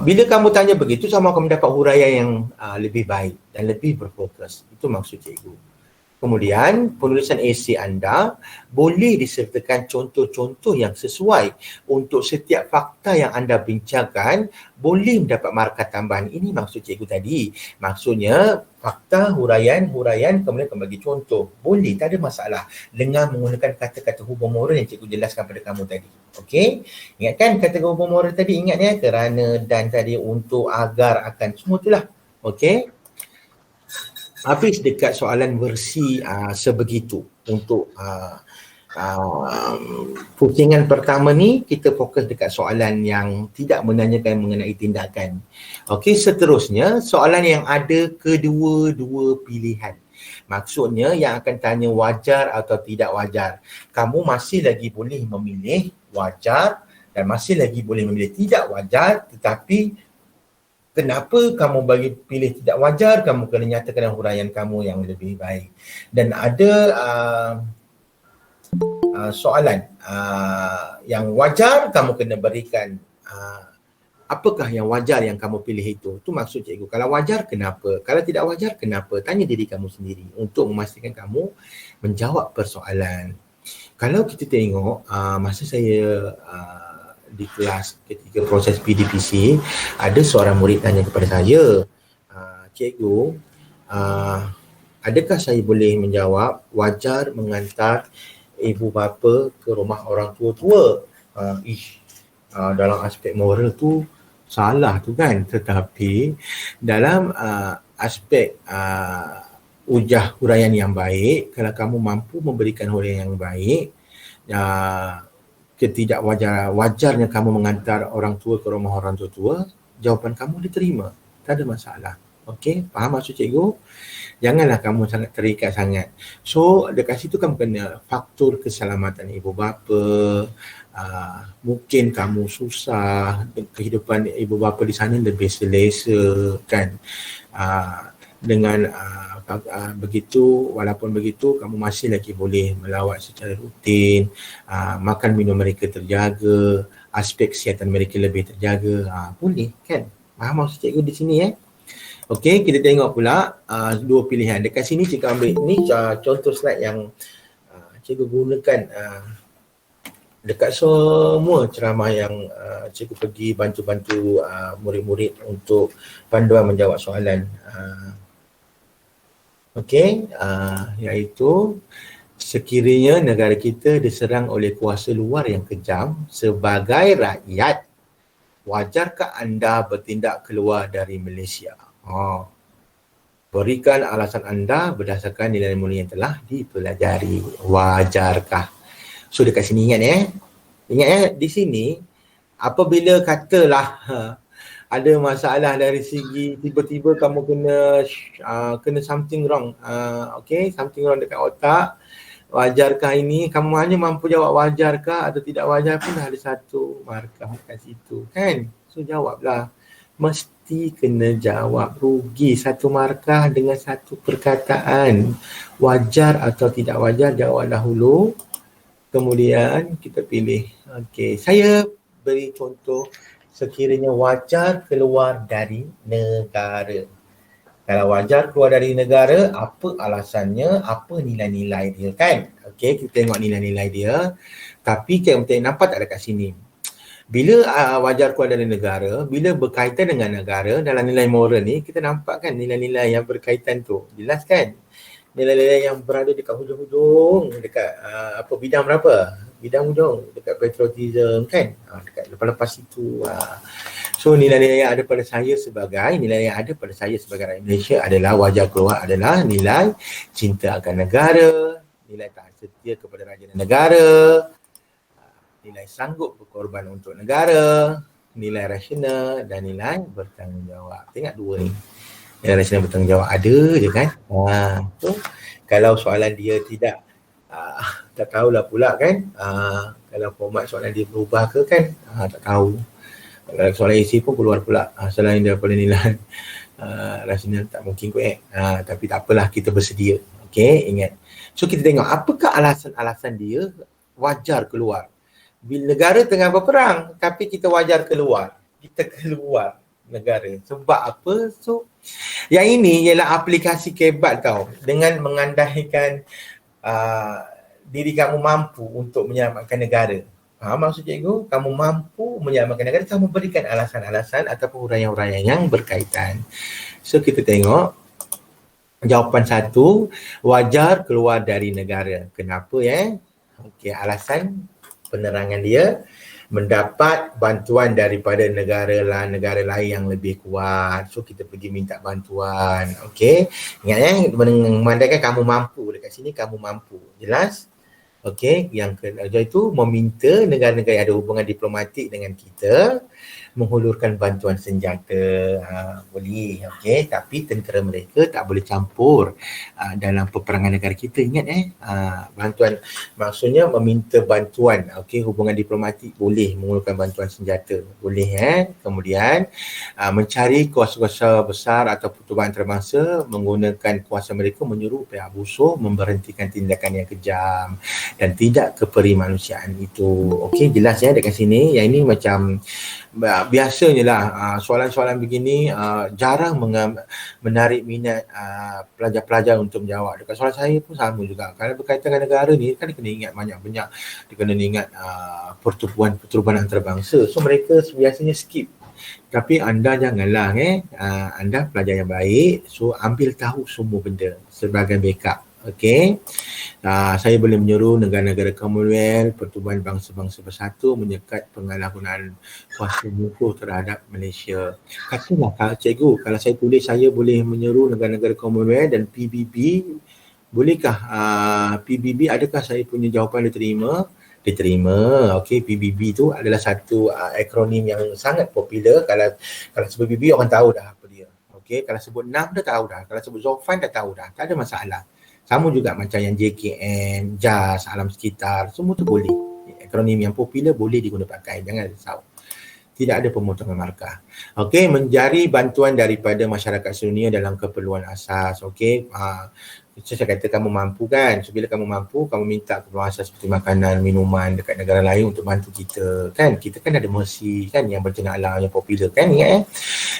bila kamu tanya begitu, sama kamu dapat huraian yang lebih baik dan lebih berfokus. Itu maksud cikgu. Kemudian penulisan esei anda boleh disertakan contoh-contoh yang sesuai untuk setiap fakta yang anda bincangkan, boleh mendapat markah tambahan. Ini maksud cikgu tadi. Maksudnya fakta, huraian, kemudian kamu bagi contoh. Boleh, tak ada masalah dengan menggunakan kata-kata hubung moral yang cikgu jelaskan pada kamu tadi. Okey? Ingatkan kata hubung moral tadi, ingat ya, kerana, dan tadi, untuk, agar, akan, semua itulah. Okey? Habis dekat soalan versi sebegitu. Untuk pusingan pertama ni, kita fokus dekat soalan yang tidak menanyakan mengenai tindakan. Okey, seterusnya soalan yang ada kedua-dua pilihan. Maksudnya yang akan tanya wajar atau tidak wajar. Kamu masih lagi boleh memilih wajar dan masih lagi boleh memilih tidak wajar, tetapi kenapa kamu bagi pilih tidak wajar, kamu kena nyatakan huraian kamu yang lebih baik. Dan ada soalan yang wajar, kamu kena berikan apakah yang wajar yang kamu pilih itu. Itu maksud cikgu. Kalau wajar, kenapa? Kalau tidak wajar, kenapa? Tanya diri kamu sendiri untuk memastikan kamu menjawab persoalan. Kalau kita tengok masa saya di kelas ketika proses PDPC, ada seorang murid tanya kepada saya, cikgu, adakah saya boleh menjawab wajar mengantar ibu bapa ke rumah orang tua-tua? Dalam aspek moral tu salah tu kan, tetapi dalam aspek huraian yang baik, kalau kamu mampu memberikan huraian yang baik, wajarnya kamu mengantar orang tua ke rumah orang tua, jawapan kamu diterima, tak ada masalah. Okey, faham maksud cikgu? Janganlah kamu sangat terikat sangat. So dekat situ kamu kena faktor keselamatan ibu bapa. Mungkin kamu susah, kehidupan ibu bapa di sana lebih selesa kan. Dengan begitu, walaupun begitu kamu masih lagi boleh melawat secara rutin, makan minum mereka terjaga, aspek kesihatan mereka lebih terjaga, boleh kan. Faham maksud cikgu di sini Okey, kita tengok pula dua pilihan. Dekat sini cikgu ambil ni contoh slide yang cikgu gunakan dekat semua ceramah yang cikgu pergi bantu-bantu murid-murid untuk panduan menjawab soalan. Okey, iaitu sekiranya negara kita diserang oleh kuasa luar yang kejam, sebagai rakyat, wajarkah anda bertindak keluar dari Malaysia? Berikan alasan anda berdasarkan nilai mulia yang telah dipelajari. Wajarkah? So dekat sini ingat di sini apabila katalah ada masalah dari segi tiba-tiba kamu kena something wrong, something wrong dekat otak, wajarkah ini, kamu hanya mampu jawab wajarkah atau tidak wajar pun ada satu markah kat situ kan. So jawablah, mesti kena jawab, rugi satu markah dengan satu perkataan. Wajar atau tidak wajar, jawab dahulu, kemudian kita pilih. Okey, saya beri contoh sekiranya wajar keluar dari negara. Kalau wajar keluar dari negara, apa alasannya, apa nilai-nilai dia kan? Okey, kita tengok nilai-nilai dia. Tapi kita nampak tak dekat sini. Bila wajar keluar dari negara, bila berkaitan dengan negara, dalam nilai moral ni, kita nampak kan nilai-nilai yang berkaitan tu. Jelas kan? Nilai-nilai yang berada dekat hujung-hujung, dekat bidang berapa? Bidang hujung, dekat patriotism kan? Dekat lepas-lepas itu. So nilai-nilai yang ada pada saya sebagai rakyat Malaysia adalah wajar keluar adalah nilai cinta akan negara, nilai taat setia kepada raja dan negara, nilai sanggup berkorban untuk negara, nilai rasional dan nilai bertanggungjawab. Tengok dua ni. Nilai rasional bertanggungjawab ada je kan. So kalau soalan dia tidak tak tahulah pula kan. Kalau format soalan dia berubah ke kan, tak tahu. Kalau soalan isi pun keluar pula selain daripada nilai rasional tak mungkin kot tapi tak apalah, kita bersedia. Okey, ingat. So kita tengok apakah alasan-alasan dia wajar keluar. Bila negara tengah berperang tapi kita wajar keluar. Kita keluar negara. Sebab apa? So yang ini ialah aplikasi kebat tau, dengan mengandaikan diri kamu mampu untuk menyelamatkan negara. Maksud cikgu, kamu mampu menyelamatkan negara, kamu berikan alasan-alasan ataupun huraian-huraian yang berkaitan. So kita tengok jawapan 1, wajar keluar dari negara. Kenapa Okey, alasan penerangan dia mendapat bantuan daripada negara lain yang lebih kuat. So kita pergi minta bantuan. Okey. Ingat memandangkan kamu mampu, dekat sini kamu mampu. Jelas? Okey, yang kedua itu meminta negara-negara yang ada hubungan diplomatik dengan kita menghulurkan bantuan senjata. Boleh, okey, tapi tentera mereka tak boleh campur dalam peperangan negara kita. Ingat bantuan maksudnya meminta bantuan. Okey, hubungan diplomatik boleh menghulurkan bantuan senjata. Boleh Kemudian mencari kuasa-kuasa besar atau pertubuhan antarabangsa menggunakan kuasa mereka menyuruh pihak musuh memberhentikan tindakan yang kejam dan tidak keperimanusiaan itu. Okey, jelas dekat sini. Yang ini macam biasanya lah soalan-soalan begini jarang menarik minat pelajar-pelajar untuk menjawab. Dekat soalan saya pun sama juga. Kalau berkaitan dengan negara ni kan dia kena ingat banyak-banyak. Dia kena ingat pertubuhan antarabangsa. So mereka biasanya skip. Tapi anda janganlah anda pelajar yang baik, so ambil tahu semua benda sebagai backup. Okey. Saya boleh menyuruh negara-negara Commonwealth, Pertubuhan Bangsa-Bangsa Bersatu menyekat penyalahgunaan kuasa musuh terhadap Malaysia. Katalah cikgu, kalau saya tulis saya boleh menyuruh negara-negara Commonwealth dan PBB, bolehkah PBB, adakah saya punya jawapan diterima? Diterima. Okey, PBB tu adalah satu akronim yang sangat popular. Kalau sebut PBB orang tahu dah apa dia. Okey, kalau sebut NAM dah tahu dah. Kalau sebut Zulfan dah tahu dah. Tak ada masalah. Sama juga macam yang JKN, JAS, Alam Sekitar, semua tu boleh. Akronim yang popular boleh digunakan pakai, jangan risau. Tidak ada pemotongan markah. Okey, mencari bantuan daripada masyarakat sedunia dalam keperluan asas. Okey, saya kata kamu mampu kan. So bila kamu mampu, kamu minta keperluan asas seperti makanan, minuman dekat negara lain untuk bantu kita kan. Kita kan ada Mercy kan yang bencana alam yang popular kan.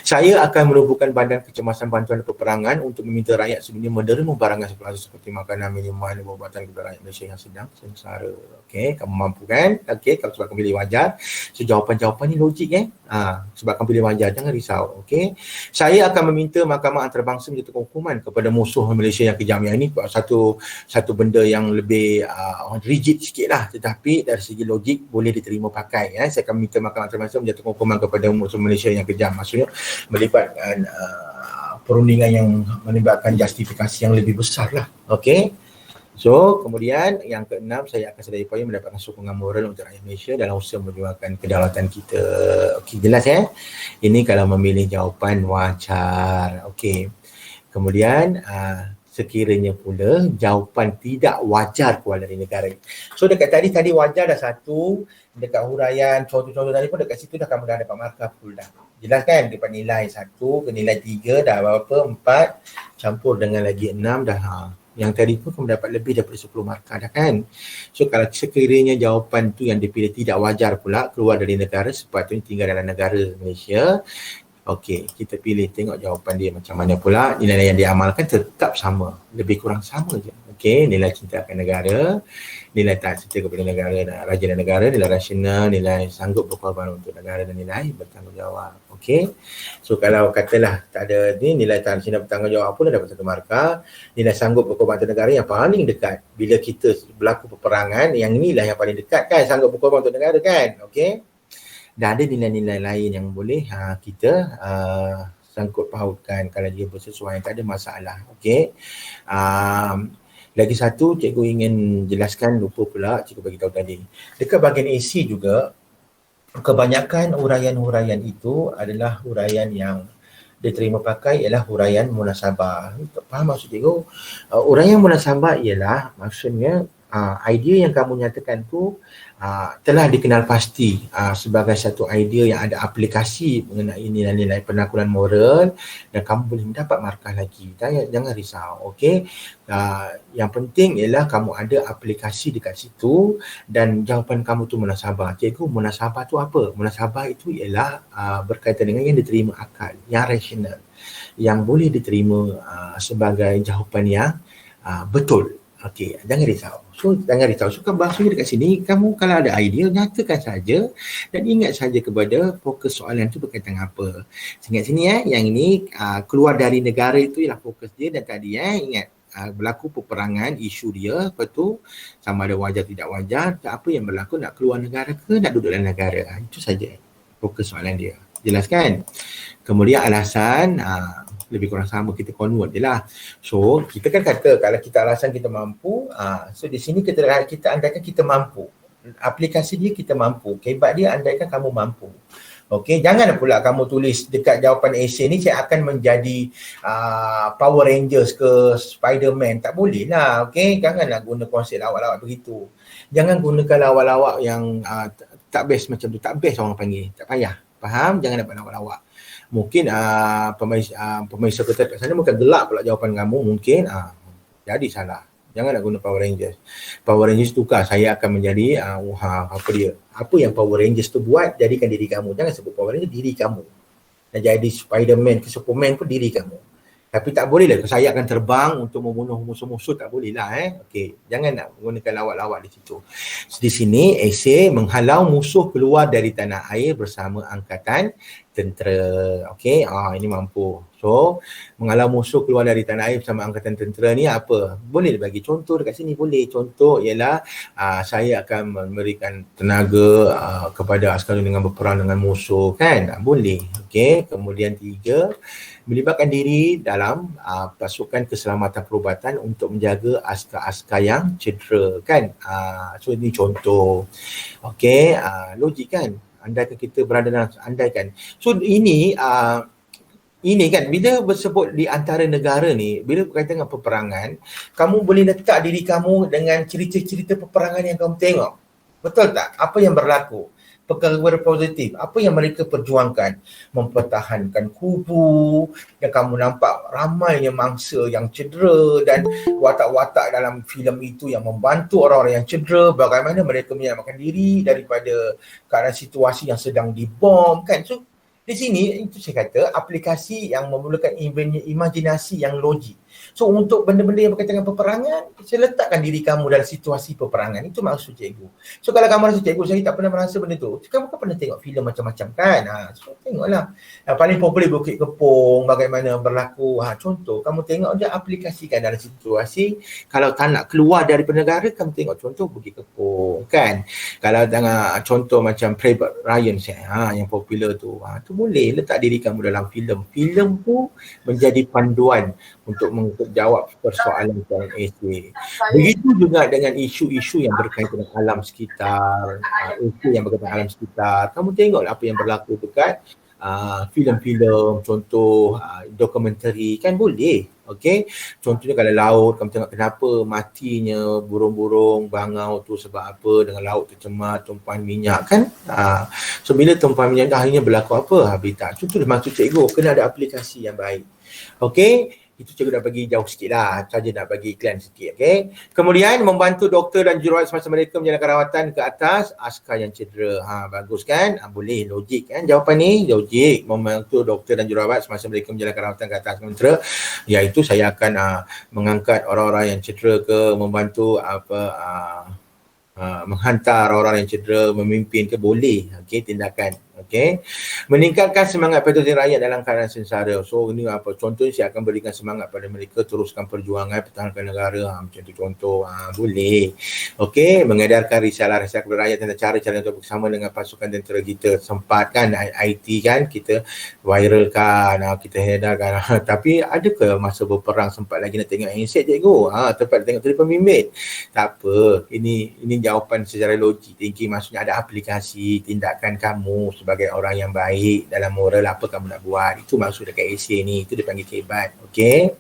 Saya akan menubuhkan badan kecemasan bantuan peperangan untuk meminta rakyat sedunia menerima barangan seperti makanan, minuman, ubat-ubatan kepada rakyat Malaysia yang sedang sengsara. Okey, kamu mampu kan? Okey, kalau sebab kamu pilih wajar. So jawapan-jawapan ni logik sebab kamu pilih wajar, jangan risau. Okey. Saya akan meminta Mahkamah Antarabangsa menjatuhkan hukuman kepada musuh Malaysia yang kejam. Yang ini satu benda yang lebih rigid sikit lah, tetapi dari segi logik boleh diterima pakai. Saya akan minta Mahkamah Antarabangsa menjatuhkan hukuman kepada musuh Malaysia yang kejam. Maksudnya melibatkan perundingan yang melibatkan justifikasi yang lebih besar lah. Okey. So kemudian yang keenam, saya akan sedaya upaya mendapatkan sokongan moral untuk rakyat Malaysia dalam usaha memperjuangkan kedaulatan kita. Okey, jelas Ini kalau memilih jawapan wajar. Okey. Kemudian sekiranya pula jawapan tidak wajar keluar dari negara. So dekat tadi wajar dah satu, dekat huraian contoh-contoh tadi pun dekat situ dah kamu dah dapat markah full dah. Jelas kan? Dapat nilai 1 ke nilai 3 dah berapa? 4 campur dengan lagi 6 dah. Yang tadi pun kamu dapat lebih daripada 10 markah dah kan. So kalau sekiranya jawapan tu yang dipilih tidak wajar pula keluar dari negara, sepatutnya tinggal dalam negara Malaysia. Okey, kita pilih tengok jawapan dia macam mana pula. Nilai yang diamalkan tetap sama, lebih kurang sama je. Okey, nilai cinta akan negara, nilai taat serta kepada negara dan raja dan negara, nilai rasional, nilai sanggup berkorban untuk negara dan nilai bertanggungjawab. Okey. So kalau katalah tak ada ni, nilai taat rasional bertanggungjawab pun dapat 1 markah. Nilai sanggup berkorban untuk negara yang paling dekat. Bila kita berlaku peperangan, yang inilah yang paling dekat kan, sanggup berkorban untuk negara kan. Okey. Dan ada nilai-nilai lain yang boleh kita sangkut pautkan kalau dia bersesuaian, tak ada masalah. Okey. Lagi satu cikgu ingin jelaskan, lupa pula cikgu bagi tahu tadi. Dekat bahagian AC juga kebanyakan huraian-huraian itu adalah huraian yang diterima pakai ialah huraian munasabah. Faham maksud cikgu? Huraian munasabah ialah maksudnya idea yang kamu nyatakan tu telah dikenal pasti sebagai satu idea yang ada aplikasi mengenai nilai-nilai penaklukan moral dan kamu boleh mendapat markah lagi. Jangan risau, okey? Yang penting ialah kamu ada aplikasi dekat situ dan jawapan kamu tu munasabah. Cikgu, munasabah tu apa? Munasabah itu ialah berkaitan dengan yang diterima akal, yang rasional, yang boleh diterima sebagai jawapan yang betul. Okey, jangan risau. So, bahasanya dekat sini, kamu kalau ada idea, nyatakan saja dan ingat saja kepada fokus soalan tu berkaitan apa. Ingat sini yang ini keluar dari negara itu ialah fokus dia dan tadi ingat berlaku peperangan, isu dia, lepas tu sama ada wajar tidak wajar, apa yang berlaku, nak keluar negara ke nak duduk dalam negara. Itu saja fokus soalan dia. Jelas kan? Kemudian alasan, lebih kurang sama, kita convert je lah. So, kita kan kata kalau kita alasan kita mampu, so di sini kita andaikan kita mampu. Aplikasi dia kita mampu. Kebat dia andaikan kamu mampu. Okey, jangan pula kamu tulis dekat jawapan esei ni saya akan menjadi Power Rangers ke Spiderman. Tak boleh lah, okey? Janganlah guna konsep lawak-lawak begitu. Jangan gunakan lawak-lawak yang tak best macam tu. Tak best orang panggil. Tak payah. Faham? Jangan dapat lawak-lawak. Mungkin pemirsa kita kat sana mungkin gelap pula jawapan kamu, mungkin jadi salah. Jangan nak guna Power Rangers. Power Rangers tukar, saya akan menjadi apa dia? Apa yang Power Rangers tu buat, jadikan diri kamu. Jangan sebut Power Rangers, diri kamu. Dan jadi Spiderman ke Superman pun diri kamu. Tapi tak boleh lah, saya akan terbang untuk membunuh musuh-musuh, tak boleh lah. Okey, jangan nak menggunakan lawak-lawak di situ. Di sini esei menghalau musuh keluar dari tanah air bersama angkatan tentera. Okey, ini mampu. So, menghalau musuh keluar dari tanah air bersama angkatan tentera ni apa? Boleh bagi contoh dekat sini, boleh. Contoh ialah saya akan memberikan tenaga kepada askar dengan berperang dengan musuh, kan? Boleh. Okey, kemudian 3, melibatkan diri dalam pasukan keselamatan perubatan untuk menjaga askar-askar yang cedera, kan? So ini contoh. Okey, logik kan? Andaikan kita berada dalam, andaikan. So ini kan bila bersebut di antara negara ni, bila berkaitan dengan peperangan, kamu boleh letak diri kamu dengan cerita-cerita peperangan yang kamu tengok. Betul tak? Apa yang berlaku? Perkara positif, apa yang mereka perjuangkan, mempertahankan kubu, yang kamu nampak ramainya mangsa yang cedera dan watak-watak dalam filem itu yang membantu orang-orang yang cedera, bagaimana mereka menyelamatkan diri daripada keadaan situasi yang sedang dibom, kan? So di sini itu saya kata aplikasi yang memerlukan imajinasi yang logik. So untuk benda-benda yang berkaitan dengan peperangan, saya letakkan diri kamu dalam situasi peperangan. Itu maksud cikgu. So kalau kamu rasa cikgu saya tak pernah merasa benda tu, kamu kan pernah tengok filem macam-macam kan? So tengoklah. Paling popular Bukit Kepong, bagaimana berlaku. Contoh, kamu tengok je, aplikasikan dalam situasi. Kalau tak nak keluar dari negara, kamu tengok contoh Bukit Kepong, kan? Kalau tengok contoh macam Private Ryan yang popular tu, tu boleh letak diri kamu dalam filem. Filem tu menjadi panduan untuk menjawab persoalan dalam esei. Begitu juga dengan isu-isu yang berkaitan dengan alam sekitar, isu yang berkaitan dengan alam sekitar. Kamu tengoklah apa yang berlaku dekat filem-filem, contoh dokumentari, kan boleh. Okey, contohnya kalau laut, kamu tengok kenapa matinya burung-burung bangau tu sebab apa, dengan laut tercemar, tumpahan minyak, kan? So bila tumpahan minyak akhirnya berlaku apa? Habitat. Contoh maksud cikgu, kena ada aplikasi yang baik. Okey, itu cikgu dah bagi jauh sikit lah, saja nak bagi iklan sikit, okey. Kemudian membantu doktor dan jururawat semasa mereka menjalankan rawatan ke atas askar yang cedera. Bagus kan? Boleh, logik kan jawapan ni? Logik. Membantu doktor dan jururawat semasa mereka menjalankan rawatan ke atas tentera, iaitu saya akan mengangkat orang-orang yang cedera ke, membantu menghantar orang-orang yang cedera, memimpin ke, boleh. Okey, tindakan. Okey. Meningkatkan semangat patriotik rakyat dalam keadaan sengsara. So ini apa contohnya, saya akan berikan semangat pada mereka teruskan perjuangan pertahankan negara. Macam tu contoh. Boleh. Okey, mengedarkan risalah-risalah kepada rakyat tentang cara-cara untuk bersama dengan pasukan tentera kita. Sempat kan IT kan kita viralkan, kita edarkan. Tapi adakah masa berperang sempat lagi nak tengok handset cikgu? Tempat tengok telefon bimbit. Tak apa. Ini jawapan secara logik thinking, maksudnya ada aplikasi tindakan kamu sebagai orang yang baik dalam moral, apa kamu nak buat. Itu maksud dekat essay ni, itu dipanggil kebat. Okey.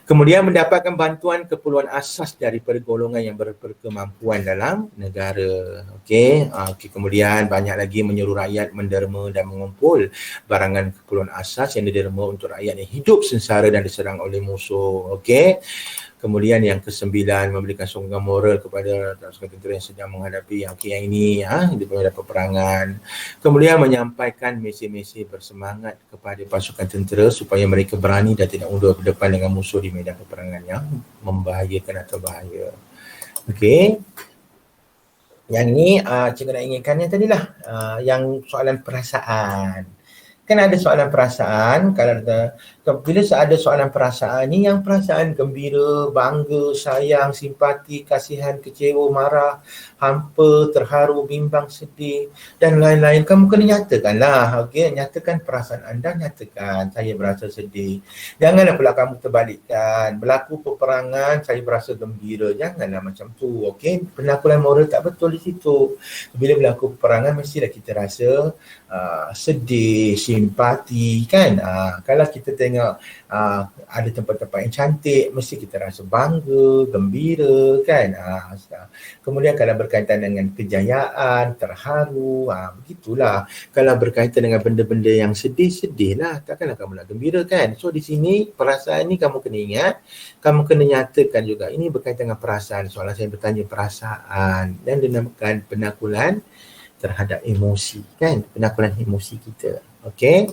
Kemudian mendapatkan bantuan keperluan asas daripada golongan yang berkemampuan dalam negara. Okey. Kemudian banyak lagi menyuruh rakyat menderma dan mengumpul barangan keperluan asas yang diderma untuk rakyat yang hidup sengsara dan diserang oleh musuh. Okey. Kemudian yang ke-9, memberikan sokongan moral kepada pasukan tentera yang sedang menghadapi yang ini di medan peperangan. Kemudian menyampaikan mesej-mesej bersemangat kepada pasukan tentera supaya mereka berani dan tidak mundur ke depan dengan musuh di medan peperangan yang membahayakan atau bahaya. Okey. Yang ni cikgu nak inginkan yang tadilah, yang soalan perasaan. Kan ada soalan perasaan, bila ada soalan perasaan ni, yang perasaan gembira, bangga, sayang, simpati, kasihan, kecewa, marah, hampa, terharu, bimbang, sedih dan lain-lain, kamu kena nyatakanlah. Okey, nyatakan perasaan anda, nyatakan saya berasa sedih. Janganlah pula kamu terbalikkan, berlaku peperangan saya berasa gembira. Janganlah macam tu. Okey, penakulan moral tak betul di situ. Bila berlaku peperangan mestilah kita rasa sedih, simpati kan. Kalau kita tengok ada tempat-tempat yang cantik, mesti kita rasa bangga, gembira kan. Kemudian kalau berkaitan dengan kejayaan, terharu, begitulah. Kalau berkaitan dengan benda-benda yang sedih-sedihlah, takkanlah kamu nak gembira kan. So di sini perasaan ni kamu kena ingat, kamu kena nyatakan juga. Ini berkaitan dengan perasaan. Soalan saya bertanya perasaan dan dinamakan penakulan terhadap emosi kan, penakulan emosi kita. Okey.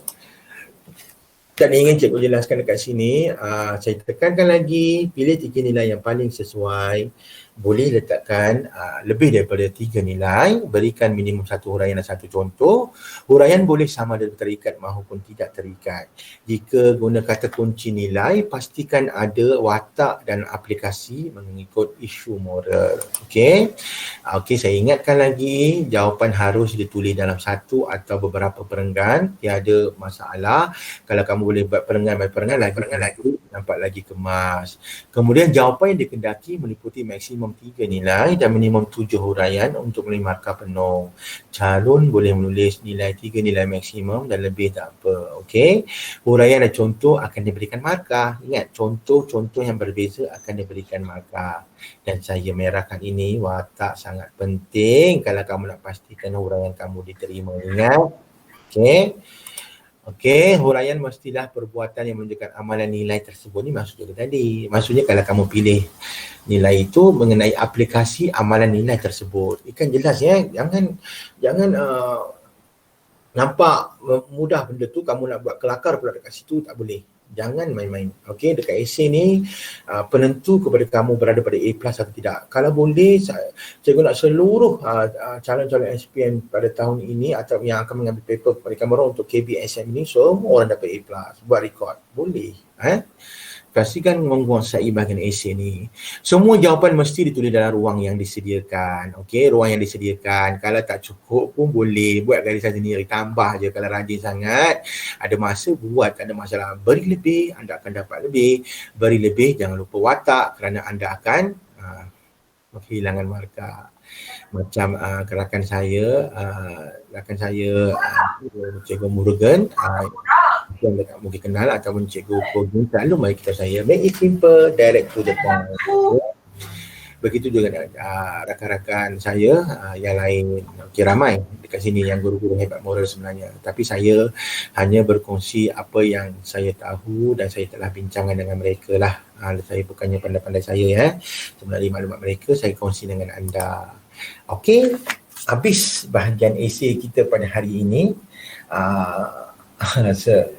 Dan ingin cikgu jelaskan dekat sini, saya tekankan lagi, pilih 3 nilai yang paling sesuai. Boleh letakkan lebih daripada 3 nilai, berikan minimum 1 huraian dan 1 contoh. Huraian boleh sama ada terikat maupun tidak terikat. Jika guna kata kunci nilai, pastikan ada watak dan aplikasi mengikut isu moral. Okey. Okey, saya ingatkan lagi, jawapan harus ditulis dalam 1 atau beberapa perenggan, tiada masalah. Kalau kamu boleh buat perenggan lagi nampak lagi kemas. Kemudian jawapan yang dikendaki meliputi maksimum 3 nilai dan minimum 7 huraian untuk menerima markah penuh. Calon boleh menulis nilai 3 nilai maksimum dan lebih tak apa. Okey. Huraian dan contoh akan diberikan markah. Ingat, contoh-contoh yang berbeza akan diberikan markah. Dan saya merahkan ini, watak sangat penting kalau kamu nak pastikan huraian kamu diterima. Ingat. Okey. Okey, huraian mestilah perbuatan yang menunjukkan amalan nilai tersebut. Ni maksud juga tadi. Maksudnya kalau kamu pilih nilai itu mengenai aplikasi amalan nilai tersebut. Ikan jelas ya. Jangan nampak mudah benda tu, kamu nak buat kelakar pula dekat situ, tak boleh. Jangan main-main. Okey, dekat essay ni penentu kepada kamu berada pada A+ atau tidak. Kalau boleh, cikgu nak seluruh calon-calon SPM pada tahun ini atau yang akan mengambil paper kepada kamu untuk KBSM ini, semua orang dapat A+. Buat rekod. Boleh. Pastikan menguasai bahagian essay ni. Semua jawapan mesti ditulis dalam ruang yang disediakan. Okey, ruang yang disediakan. Kalau tak cukup pun boleh buat garisan sendiri. Tambah je kalau rajin sangat. Ada masa buat, tak ada masalah. Beri lebih, anda akan dapat lebih. Beri lebih, jangan lupa watak kerana anda akan kehilangan markah. Macam rakan saya, Cikgu Murugan, yang dekat mungkin kenal, ataupun Cikgu Kodun selalu mari kita saya make it simple, direct to the point. Begitu juga rakan-rakan saya yang lain. Okay, ramai dekat sini yang guru-guru hebat moral sebenarnya. Tapi saya hanya berkongsi apa yang saya tahu dan saya telah bincangkan dengan mereka lah. Saya bukannya pandai-pandai saya ya. Sebenarnya maklumat mereka saya kongsi dengan anda. Okey, habis bahagian essay kita pada hari ini.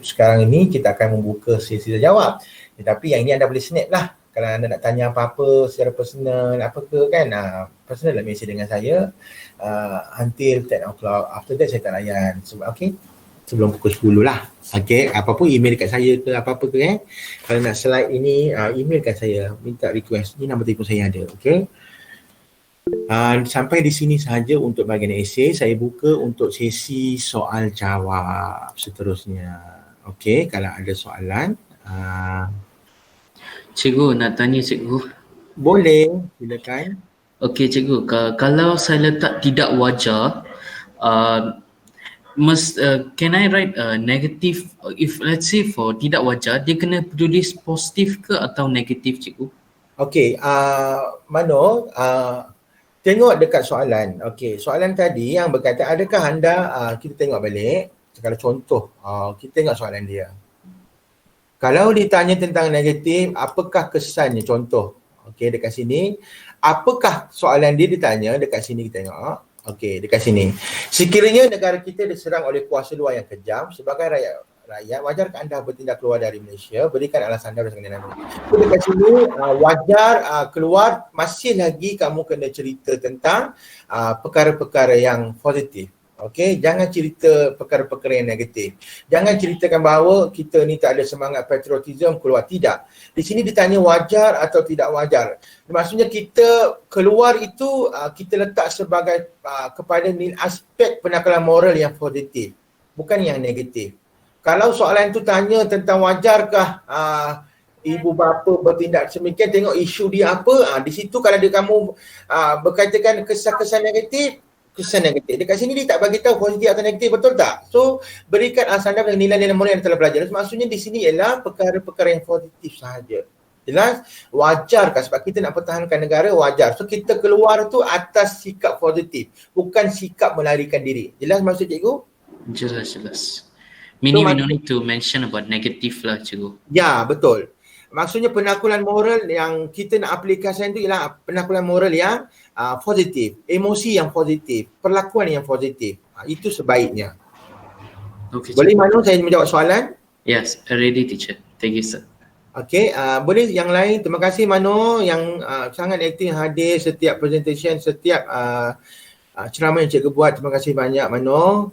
Sekarang ini kita akan membuka sesi jawab. Tetapi yang ini anda boleh snap lah. Kalau anda nak tanya apa-apa secara personal, apa ke kan, personal lah message dengan saya until 10 o'clock. After that saya tak layan. Okay? Sebelum pukul 10 lah. Okay, apa-apa email kat saya ke apa-apa ke Kalau nak slide ini, email kat saya, minta request. Ni nombor telefon saya ada, okay? Sampai di sini sahaja untuk bahagian esei. Saya buka untuk sesi soal jawab seterusnya. Okay, kalau ada soalan. Cikgu, nak tanya cikgu. Boleh, silakan. Okey cikgu, kalau saya letak tidak wajar, can I write negative, if let's say for tidak wajar, dia kena tulis positif ke atau negatif cikgu? Okey, Mano, tengok dekat soalan. Okey, soalan tadi yang berkata adakah anda, kita tengok balik, kalau contoh, kita tengok soalan dia. Kalau ditanya tentang negatif, apakah kesannya? Contoh, okey dekat sini, apakah soalan dia ditanya dekat sini kita tengok. Okey, dekat sini. Sekiranya negara kita diserang oleh kuasa luar yang kejam, sebagai rakyat, wajarkah anda bertindak keluar dari Malaysia? Berikan alasan anda berdasarkan nilai. So, dekat sini wajar keluar, masih lagi kamu kena cerita tentang perkara-perkara yang positif. Okey, jangan cerita perkara-perkara yang negatif. Jangan ceritakan bahawa kita ni tak ada semangat patriotism keluar, tidak. Di sini ditanya wajar atau tidak wajar. Maksudnya kita keluar itu kita letak sebagai kepada aspek penakalan moral yang positif, bukan yang negatif. Kalau soalan tu tanya tentang wajarkah ibu bapa bertindak semikian, tengok isu dia apa. Di situ kalau dia kamu berkatakan kesan-kesan negatif, kesan negatif. Dekat sini dia tak bagi tahu positif atau negatif, betul tak? So, berikan alasan anda dengan nilai-nilai moral yang telah belajar. Maksudnya di sini ialah perkara-perkara yang positif sahaja. Jelas? Wajar kan? Sebab kita nak pertahankan negara, wajar. So, kita keluar tu atas sikap positif, bukan sikap melarikan diri. Jelas maksud cikgu? Jelas. Meaning we don't need to mention about negative lah cikgu. Ya, betul. Maksudnya penakulan moral yang kita nak aplikasikan itu ialah penakulan moral yang positif, emosi yang positif, perlakuan yang positif. Itu sebaiknya. Okay, boleh Manu saya menjawab soalan? Yes, ready teacher. Thank you sir. Okey, boleh yang lain. Terima kasih Manu yang sangat aktif hadir setiap presentation, setiap ceramah yang cikgu buat. Terima kasih banyak Manu.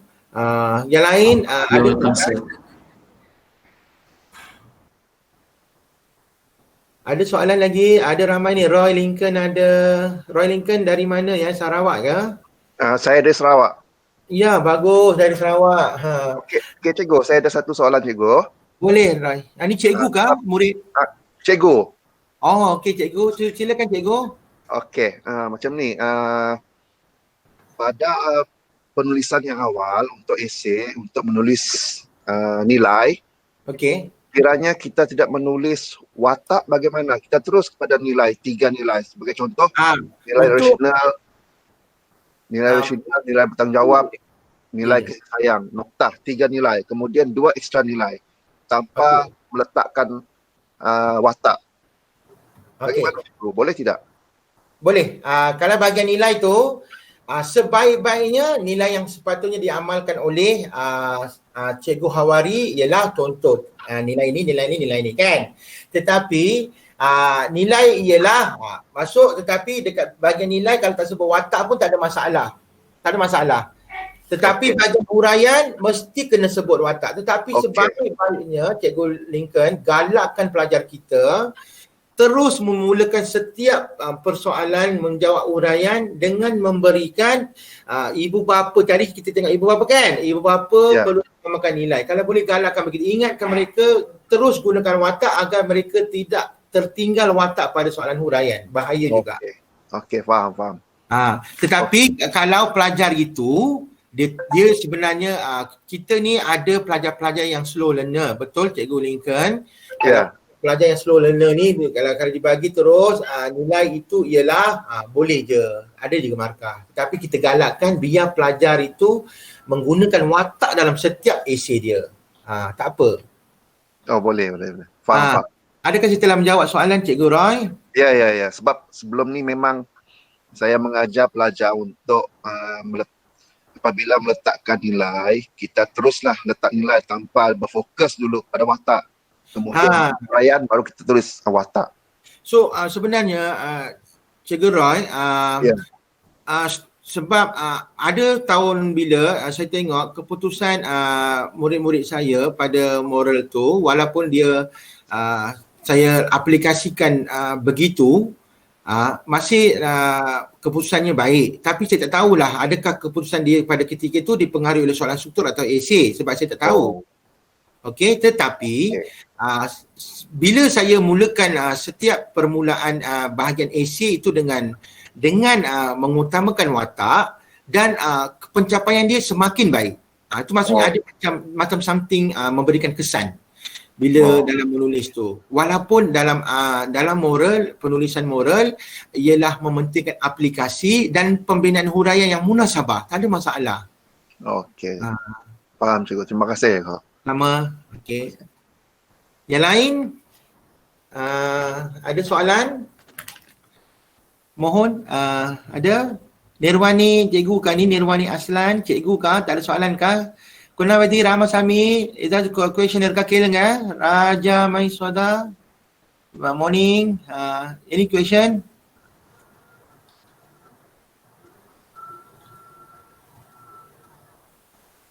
Yang lain ada welcome, sir. Ada soalan lagi, ada ramai ni. Roy Lincoln ada. Roy Lincoln dari mana ya? Sarawak ke? Saya dari Sarawak. Ya, bagus dari Sarawak. Okey cikgu, saya ada satu soalan cikgu. Boleh Roy. Ini cikgu ke? Murid? Cikgu. Oh, okey cikgu. Silakan cikgu. Okey, macam ni. Pada penulisan yang awal untuk esei, untuk menulis nilai. Okey. Kiranya kita tidak menulis watak bagaimana, kita terus kepada nilai, 3 nilai. Sebagai contoh, nilai rasional, nilai bertanggungjawab, nilai kasih sayang, noktah, 3 nilai. Kemudian 2 ekstra nilai tanpa meletakkan watak. Bagaimana? Boleh tidak? Boleh. Kalau bahagian nilai tu, sebaik-baiknya nilai yang sepatutnya diamalkan oleh Cikgu Hawari ialah contoh nilai ini kan. Tetapi nilai ialah masuk, tetapi dekat bahagian nilai kalau tak sebut watak pun tak ada masalah. Tak ada masalah. Tetapi bahagian huraian mesti kena sebut watak. Tetapi sebaik-baiknya Cikgu Lincoln galakkan pelajar kita terus memulakan setiap persoalan menjawab uraian dengan memberikan ibu bapa. Tadi kita tengok ibu bapa kan? Ibu bapa perlu menambahkan nilai. Kalau boleh galakkan begitu. Ingatkan mereka terus gunakan watak agar mereka tidak tertinggal watak pada soalan huraian. Bahaya juga. Okey, faham. Tetapi kalau pelajar itu dia sebenarnya kita ni ada pelajar-pelajar yang slow learner. Betul Cikgu Lincoln? Ya. Pelajar yang slow learner ni kalau dibagi terus nilai itu ialah boleh je, ada juga markah. Tapi kita galakkan biar pelajar itu menggunakan watak dalam setiap esei dia. Tak apa. Oh boleh. Faham. Adakah saya telah menjawab soalan Cikgu Roy? Ya. Sebab sebelum ni memang saya mengajar pelajar untuk apabila meletakkan nilai, kita teruslah letak nilai tanpa berfokus dulu pada watak. Kemudian uraian baru kita tulis watak. So sebenarnya Cikgu Roy, sebab ada tahun bila saya tengok keputusan murid-murid saya pada moral tu, walaupun dia saya aplikasikan begitu, masih keputusannya baik, tapi saya tak tahulah adakah keputusan dia pada ketika itu dipengaruhi oleh soalan struktur atau esei, sebab saya tak tahu. Okey, tetapi bila saya mulakan setiap permulaan bahagian esei itu dengan mengutamakan watak dan pencapaian dia semakin baik. Itu maksudnya ada macam something memberikan kesan bila dalam menulis tu. Walaupun dalam moral, penulisan moral ialah mementingkan aplikasi dan pembinaan huraian yang munasabah, tak ada masalah. Okey. Faham cikgu. Terima kasih kak. Sama. Okey. Yang lain ada soalan? Mohon ada Nirwani cikgu kah ni? Nirwani Aslan cikgu kah? Tak ada soalan kah? Kunawati Ramasamy, is that questioner kah kelenga? Raja Maiswada. Good morning. Any question?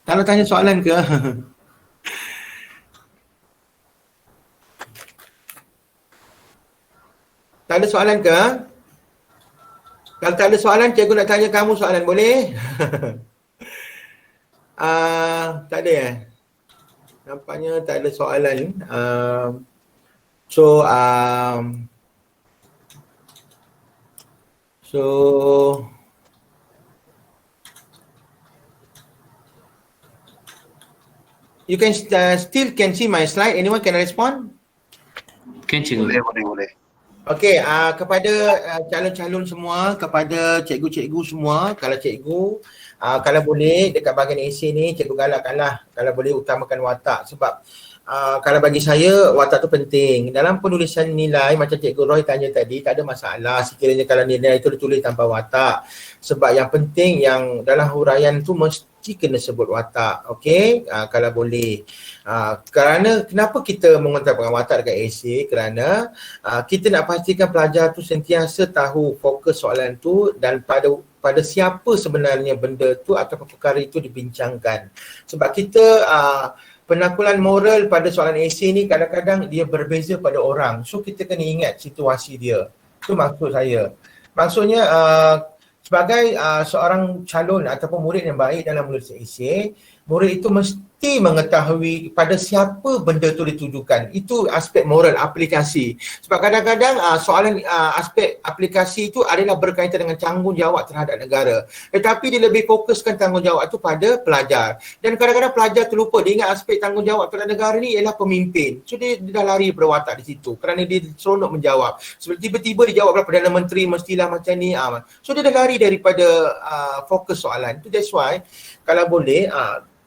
Tak nak tanya soalan ke? Tak ada soalan ke? Kalau tak ada soalan, cikgu nak tanya kamu soalan, boleh? Tak ada ya? Nampaknya tak ada soalan. So you can still can see my slide. Anyone can respond? Kan cikgu? Boleh. Okey, kepada calon-calon semua, kepada cikgu-cikgu semua, kalau cikgu kalau boleh dekat bahagian esei ni cikgu galakkanlah kalau boleh utamakan watak, sebab kalau bagi saya watak tu penting. Dalam penulisan nilai macam Cikgu Roy tanya tadi, tak ada masalah sekiranya kalau nilai itu ditulis tanpa watak, sebab yang penting yang dalam huraian tu mesti kena sebut watak. Okey, kalau boleh. Kerana kenapa kita mengutamakan watak dekat esei? Kerana kita nak pastikan pelajar tu sentiasa tahu fokus soalan tu dan pada siapa sebenarnya benda tu atau perkara itu dibincangkan. Sebab kita penakulan moral pada soalan esei ni kadang-kadang dia berbeza pada orang. So kita kena ingat situasi dia. Itu maksud saya. Maksudnya sebagai seorang calon ataupun murid yang baik dalam menulis esei, murid itu mesti mengetahui pada siapa benda tu ditujukan. Itu aspek moral aplikasi. Sebab kadang-kadang soalan aspek aplikasi itu adalah berkaitan dengan tanggungjawab terhadap negara. Tetapi dia lebih fokuskan tanggungjawab itu pada pelajar. Dan kadang-kadang pelajar terlupa, dia ingat aspek tanggungjawab terhadap negara ni ialah pemimpin. So dia dah lari berwatak di situ kerana dia seronok menjawab. Sebab tiba-tiba dia jawab Perdana Menteri mestilah macam ni. So dia dah lari daripada fokus soalan. That's why kalau boleh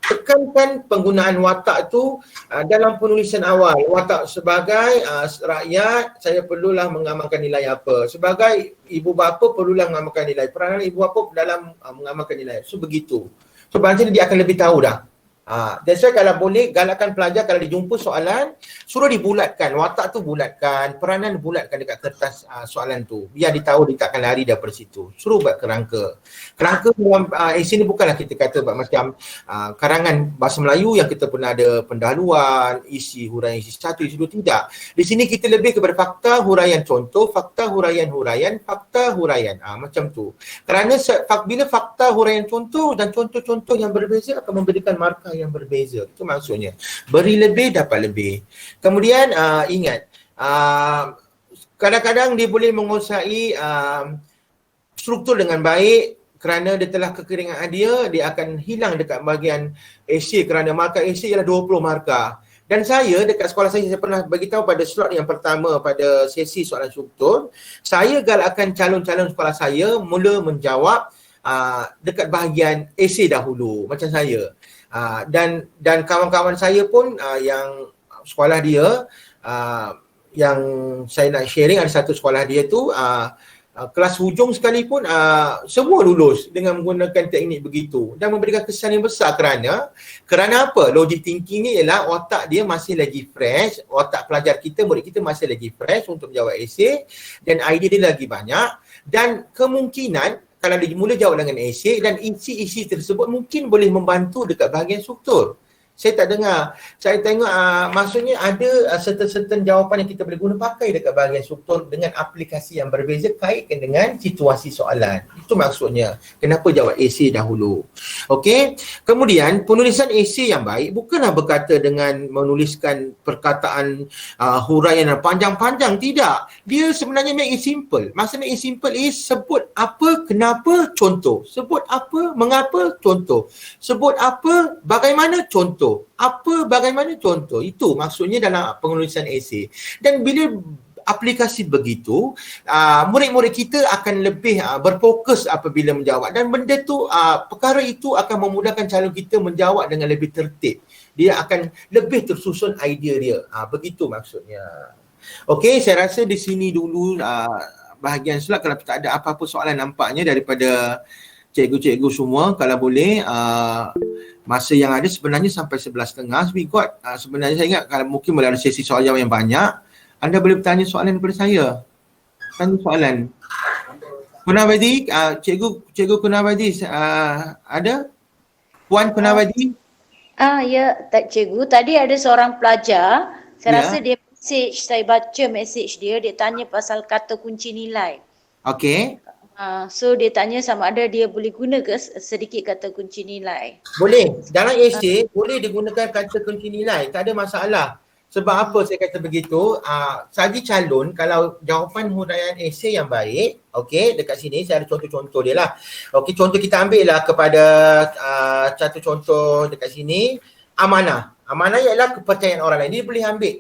tekankan penggunaan watak tu dalam penulisan awal. Watak sebagai rakyat, saya perlulah mengamalkan nilai apa. Sebagai ibu bapa, perlulah mengamalkan nilai. Peranan ibu bapa dalam mengamalkan nilai. So begitu. So macam dia akan lebih tahu dah. That's why kalau boleh galakkan pelajar kalau dijumpa soalan, suruh dibulatkan, watak tu bulatkan, peranan bulatkan dekat kertas soalan tu. Biar dia tahu dia tak akan lari daripada situ. Suruh buat kerangka. Kerangka dalam esei ni bukanlah kita kata macam karangan bahasa Melayu yang kita pernah ada pendahuluan, isi huraian, isi satu, isi dua, tidak. Di sini kita lebih kepada fakta, huraian contoh, fakta, huraian, fakta, huraian. Macam tu. Kerana bila fakta, huraian contoh dan contoh-contoh yang berbeza akan memberikan markah yang berbeza. Itu maksudnya. Beri lebih, dapat lebih. Kemudian ingat, kadang-kadang dia boleh menguasai struktur dengan baik kerana dia telah kekeringan dia akan hilang dekat bahagian esei kerana markah esei ialah 20 markah. Dan saya dekat sekolah saya pernah beritahu pada slot yang pertama pada sesi soalan struktur, saya galakkan calon-calon sekolah saya mula menjawab dekat bahagian esei dahulu macam saya. Dan kawan-kawan saya pun yang sekolah dia yang saya nak sharing, ada satu sekolah dia tu kelas hujung sekalipun semua lulus dengan menggunakan teknik begitu dan memberikan kesan yang besar kerana apa? Logic thinking ni ialah otak dia masih lagi fresh, otak pelajar kita, murid kita masih lagi fresh untuk menjawab esei dan idea dia lagi banyak dan kemungkinan kalau dia mula jawab dengan esei dan isi-isi tersebut mungkin boleh membantu dekat bahagian struktur. Saya tak dengar. Saya tengok maksudnya ada certain jawapan yang kita boleh guna pakai dekat bahagian struktur dengan aplikasi yang berbeza kaitkan dengan situasi soalan. Itu maksudnya. Kenapa jawab esei dahulu. Okey. Kemudian penulisan esei yang baik bukanlah berkata dengan menuliskan perkataan huraian yang panjang-panjang. Tidak. Dia sebenarnya make it simple. Maksud make it simple is sebut apa, kenapa, contoh. Sebut apa, mengapa, contoh. Sebut apa, bagaimana, contoh. Apa, bagaimana, contoh. Itu maksudnya dalam penulisan esei. Dan bila aplikasi begitu, murid-murid kita akan lebih berfokus apabila menjawab dan benda tu, perkara itu akan memudahkan calon kita menjawab dengan lebih tertib. Dia akan lebih tersusun idea dia. Begitu maksudnya. Okey, saya rasa di sini dulu bahagian slide. Kalau tak ada apa-apa soalan nampaknya daripada cikgu-cikgu semua, kalau boleh masa yang ada sebenarnya sampai 11.30 we got, sebenarnya saya ingat kalau mungkin boleh ada sesi soal jawab yang banyak. Anda boleh bertanya soalan daripada saya. Tanya soalan. Kunawadi, cikgu Kunawadi ada? Puan Kunawadi? Ya, tak cikgu. Tadi ada seorang pelajar, saya rasa dia message, saya baca message dia tanya pasal kata kunci nilai. Okey. So dia tanya sama ada dia boleh guna ke sedikit kata kunci nilai. Boleh. Dalam esei boleh digunakan kata kunci nilai. Tak ada masalah. Sebab apa saya kata begitu? Sagi calon kalau jawapan huraian esei yang baik, okey, dekat sini saya ada contoh-contoh dia lah. Okey, contoh kita ambil lah kepada satu contoh dekat sini, amanah. Amanah ialah kepercayaan orang lain. Dia boleh ambil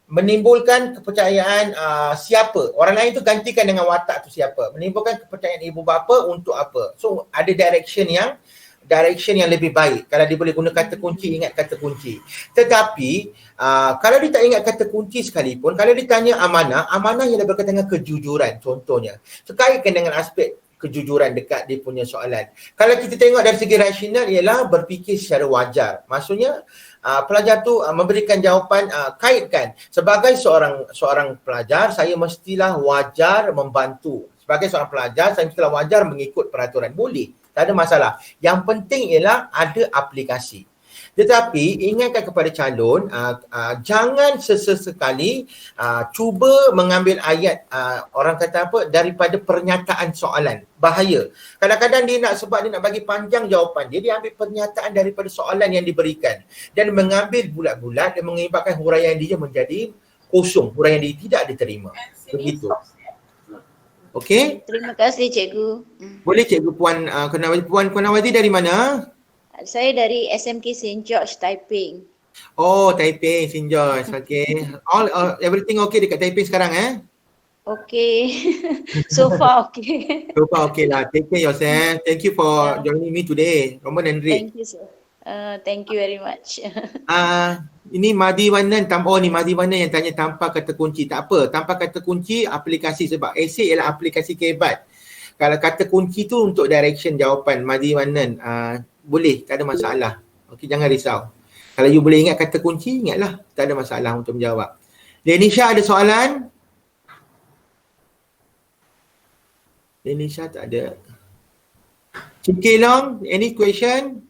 menimbulkan kepercayaan siapa. Orang lain tu gantikan dengan watak tu siapa. Menimbulkan kepercayaan ibu bapa untuk apa. So ada direction yang lebih baik. Kalau dia boleh guna kata kunci, ingat kata kunci. Tetapi kalau dia tak ingat kata kunci sekalipun, kalau dia tanya amanah yang berkaitan dengan kejujuran contohnya. So kaitkan dengan aspek kejujuran dekat dia punya soalan. Kalau kita tengok dari segi rasional ialah berfikir secara wajar. Maksudnya pelajar tu memberikan jawapan, kaitkan sebagai seorang pelajar saya mestilah wajar membantu. Sebagai seorang pelajar saya mestilah wajar mengikut peraturan. Boleh, tak ada masalah. Yang penting ialah ada aplikasi. Tetapi ingatkan kepada calon, jangan sesekali cuba mengambil ayat orang kata apa daripada pernyataan soalan. Bahaya. Kadang-kadang dia nak bagi panjang jawapan dia ambil pernyataan daripada soalan yang diberikan dan mengambil bulat-bulat dan mengibatkan huraian dia menjadi kosong, huraian dia tidak diterima. Begitu. Okey? Terima kasih cikgu. Boleh cikgu Puan Kunawati dari mana? Saya dari SMK St. George, Taiping. Oh, Taiping, St. George. Okay. Everything okay dekat Taiping sekarang Okay. So far okay. So far okay lah. Take care yourself. Thank you for joining me today. Roman and Rick. Thank you sir. Thank you very much. Ini Madi Wanan. Ni Madi Wanan yang tanya tanpa kata kunci. Tak apa. Tanpa kata kunci aplikasi sebab esei ialah aplikasi kehebat. Kalau kata kunci tu untuk direction jawapan Madi Wanan. Boleh, tak ada masalah. Okey, jangan risau. Kalau you boleh ingat kata kunci, ingatlah. Tak ada masalah untuk menjawab. Lenisha ada soalan? Lenisha tak ada. Cik Long, any question?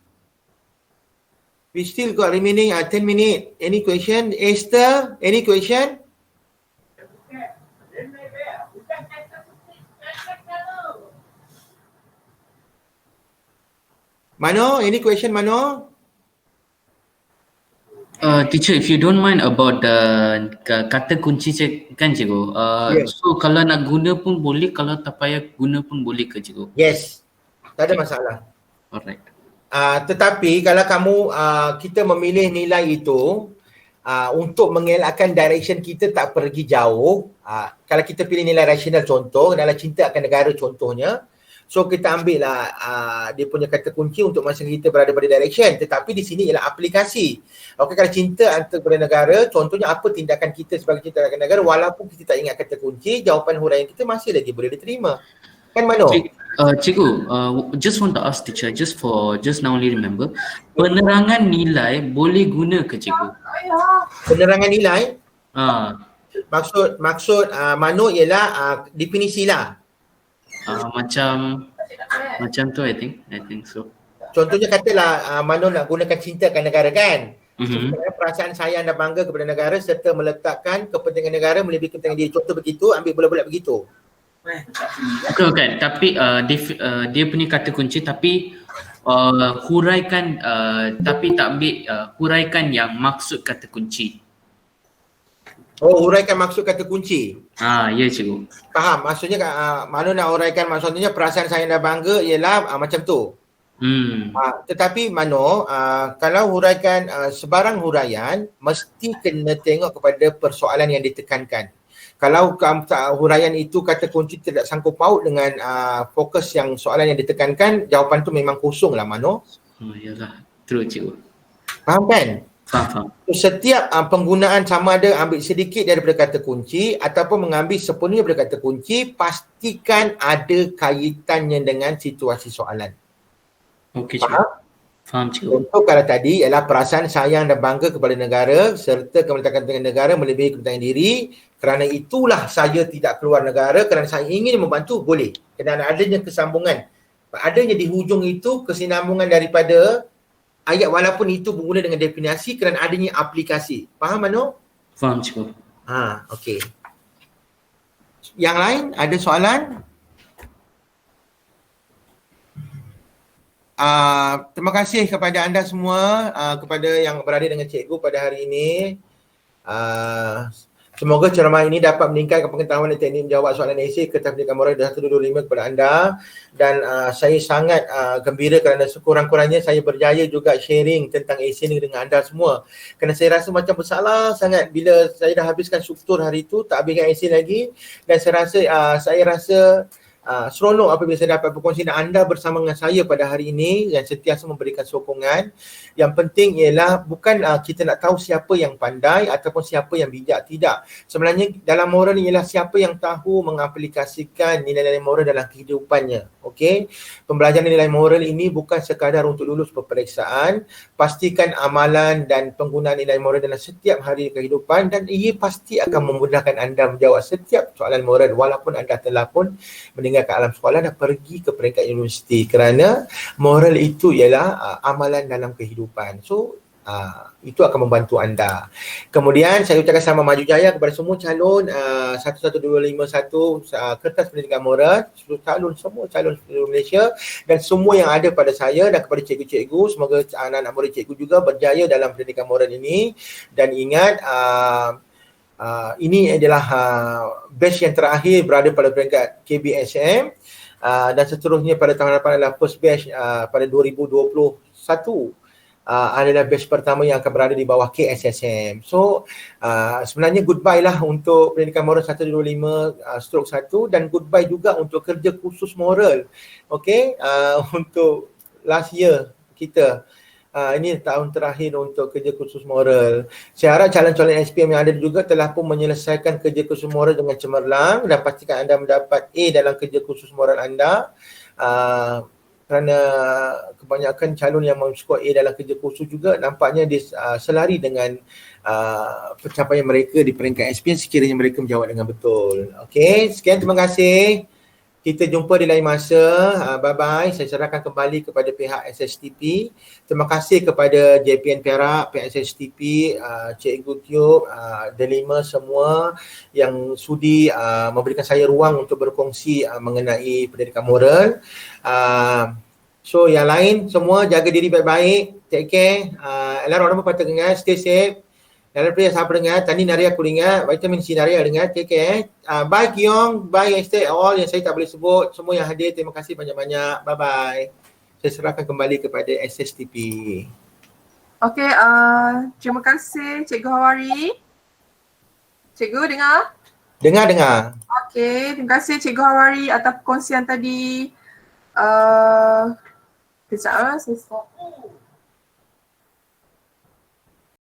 We still got remaining 10 minutes. Any question? Esther, any question? Mano, any question Mano? Teacher, if you don't mind about kata kunci kan cikgu. Yes. So kalau nak guna pun boleh, kalau tak payah guna pun boleh ke cikgu? Yes. Tak ada masalah. Alright. Tetapi kalau kamu kita memilih nilai itu untuk mengelakkan direction kita tak pergi jauh, kalau kita pilih nilai rasional contoh, dalam cinta akan negara contohnya, So kita ambil lah dia punya kata kunci untuk masa kita berada pada direction, tetapi di sini ialah aplikasi. Okey, kalau cinta antara kepada negara, contohnya apa tindakan kita sebagai cinta kepada negara walaupun kita tak ingat kata kunci, jawapan huraian kita masih lagi boleh diterima. Kan Mano? Cikgu, just want to ask teacher, just now only remember, penerangan nilai boleh guna ke cikgu? Penerangan nilai? Maksud Mano ialah definisi lah. Macam tu I think so. Contohnya katalah Mano nak gunakan cinta akan negara kan? Perasaan sayang dan bangga kepada negara serta meletakkan kepentingan negara melebihi kepentingan diri. Contoh begitu, ambil bulat-bulat begitu. Betul kan, tapi dia punya kata kunci tapi huraikan tapi tak ambil huraikan yang maksud kata kunci. Oh, huraikan maksud kata kunci. Ya cikgu. Faham, maksudnya Mano nak huraikan maksudnya perasaan sayang dan bangga ialah macam tu. Tetapi Mano, kalau huraikan sebarang huraian mesti kena tengok kepada persoalan yang ditekankan. Kalau huraian itu kata kunci tidak sangkut paut dengan fokus yang soalan yang ditekankan, jawapan tu memang kosong lah Mano. Yalah, true cikgu. Faham kan? Faham. Setiap penggunaan sama ada ambil sedikit daripada kata kunci ataupun mengambil sepenuhnya daripada kata kunci, pastikan ada kaitannya dengan situasi soalan. Okey cikgu. Faham cikgu. Contoh kalau tadi ialah perasaan sayang dan bangga kepada negara serta kemerdekaan kepentingan negara melebihi kepentingan diri. Kerana itulah saya tidak keluar negara, kerana saya ingin membantu, boleh. Kerana adanya kesambungan. Adanya di hujung itu kesinambungan daripada ayat walaupun itu bermula dengan definisi kerana adanya aplikasi. Faham Mano? Faham cikgu. Okey. Yang lain ada soalan? Terima kasih kepada anda semua, kepada yang berada dengan cikgu pada hari ini. Semoga ceramah ini dapat meningkatkan pengetahuan dan teknik menjawab soalan esei Kertas Pendidikan Moral 125 kepada anda. Dan saya sangat gembira kerana sekurang-kurangnya saya berjaya juga sharing tentang esei ini dengan anda semua. Kerana saya rasa macam bersalah sangat bila saya dah habiskan struktur hari itu, tak habiskan esei lagi. Dan saya rasa seronok apabila saya dapat berkongsi dengan anda bersama dengan saya pada hari ini yang sentiasa memberikan sokongan. Yang penting ialah bukan kita nak tahu siapa yang pandai ataupun siapa yang bijak, tidak. Sebenarnya dalam moral ialah siapa yang tahu mengaplikasikan nilai-nilai moral dalam kehidupannya. Okey, pembelajaran nilai moral ini bukan sekadar untuk lulus peperiksaan. Pastikan amalan dan penggunaan nilai moral dalam setiap hari kehidupan dan ia pasti akan memudahkan anda menjawab setiap soalan moral walaupun anda telah pun meninggalkan alam sekolah dan pergi ke peringkat universiti, kerana moral itu ialah amalan dalam kehidupan. So itu akan membantu anda. Kemudian saya ucapkan selamat maju jaya kepada semua calon 11251 Kertas Pendidikan Moral, semua calon seluruh Malaysia dan semua yang ada pada saya dan kepada cikgu-cikgu. Semoga anak-anak murid cikgu juga berjaya dalam pendidikan moral ini. Dan ingat ini adalah batch yang terakhir berada pada peringkat KBSM dan seterusnya pada tahun depan adalah first batch pada 2021 adalah batch pertama yang akan berada di bawah KSSM. So sebenarnya goodbye lah untuk pendidikan moral 125/1 dan goodbye juga untuk kerja khusus moral. Okay, untuk last year kita. Ini tahun terakhir untuk kerja khusus moral. Saya harap calon-calon SPM yang ada juga telah pun menyelesaikan kerja khusus moral dengan cemerlang dan pastikan anda mendapat A dalam kerja khusus moral anda. Kerana kebanyakan calon yang skor A dalam kerja khusus juga nampaknya dia selari dengan pencapaian mereka di peringkat SPM sekiranya mereka menjawab dengan betul. Okey, sekian, terima kasih. Kita jumpa di lain masa. Bye-bye. Saya serahkan kembali kepada pihak SSTP. Terima kasih kepada JPN Perak, pihak SSTP, Cikgu Tiup, Delima semua yang sudi memberikan saya ruang untuk berkongsi mengenai pendidikan moral. So yang lain semua jaga diri baik-baik. Take care. Orang-orang patut dengar. Stay safe. Dalam pria sahabat dengar, tadi Naria aku dengar, vitamin C Naria dengar, take care. Bye Kiong, bye Esther, all yang saya tak boleh sebut, semua yang hadir, terima kasih banyak-banyak, bye-bye. Saya serahkan kembali kepada SSTP. Okey, terima kasih Cikgu Hawari. Cikgu dengar? Dengar. Okey, terima kasih Cikgu Hawari atas perkongsian tadi. Kejap saya stop.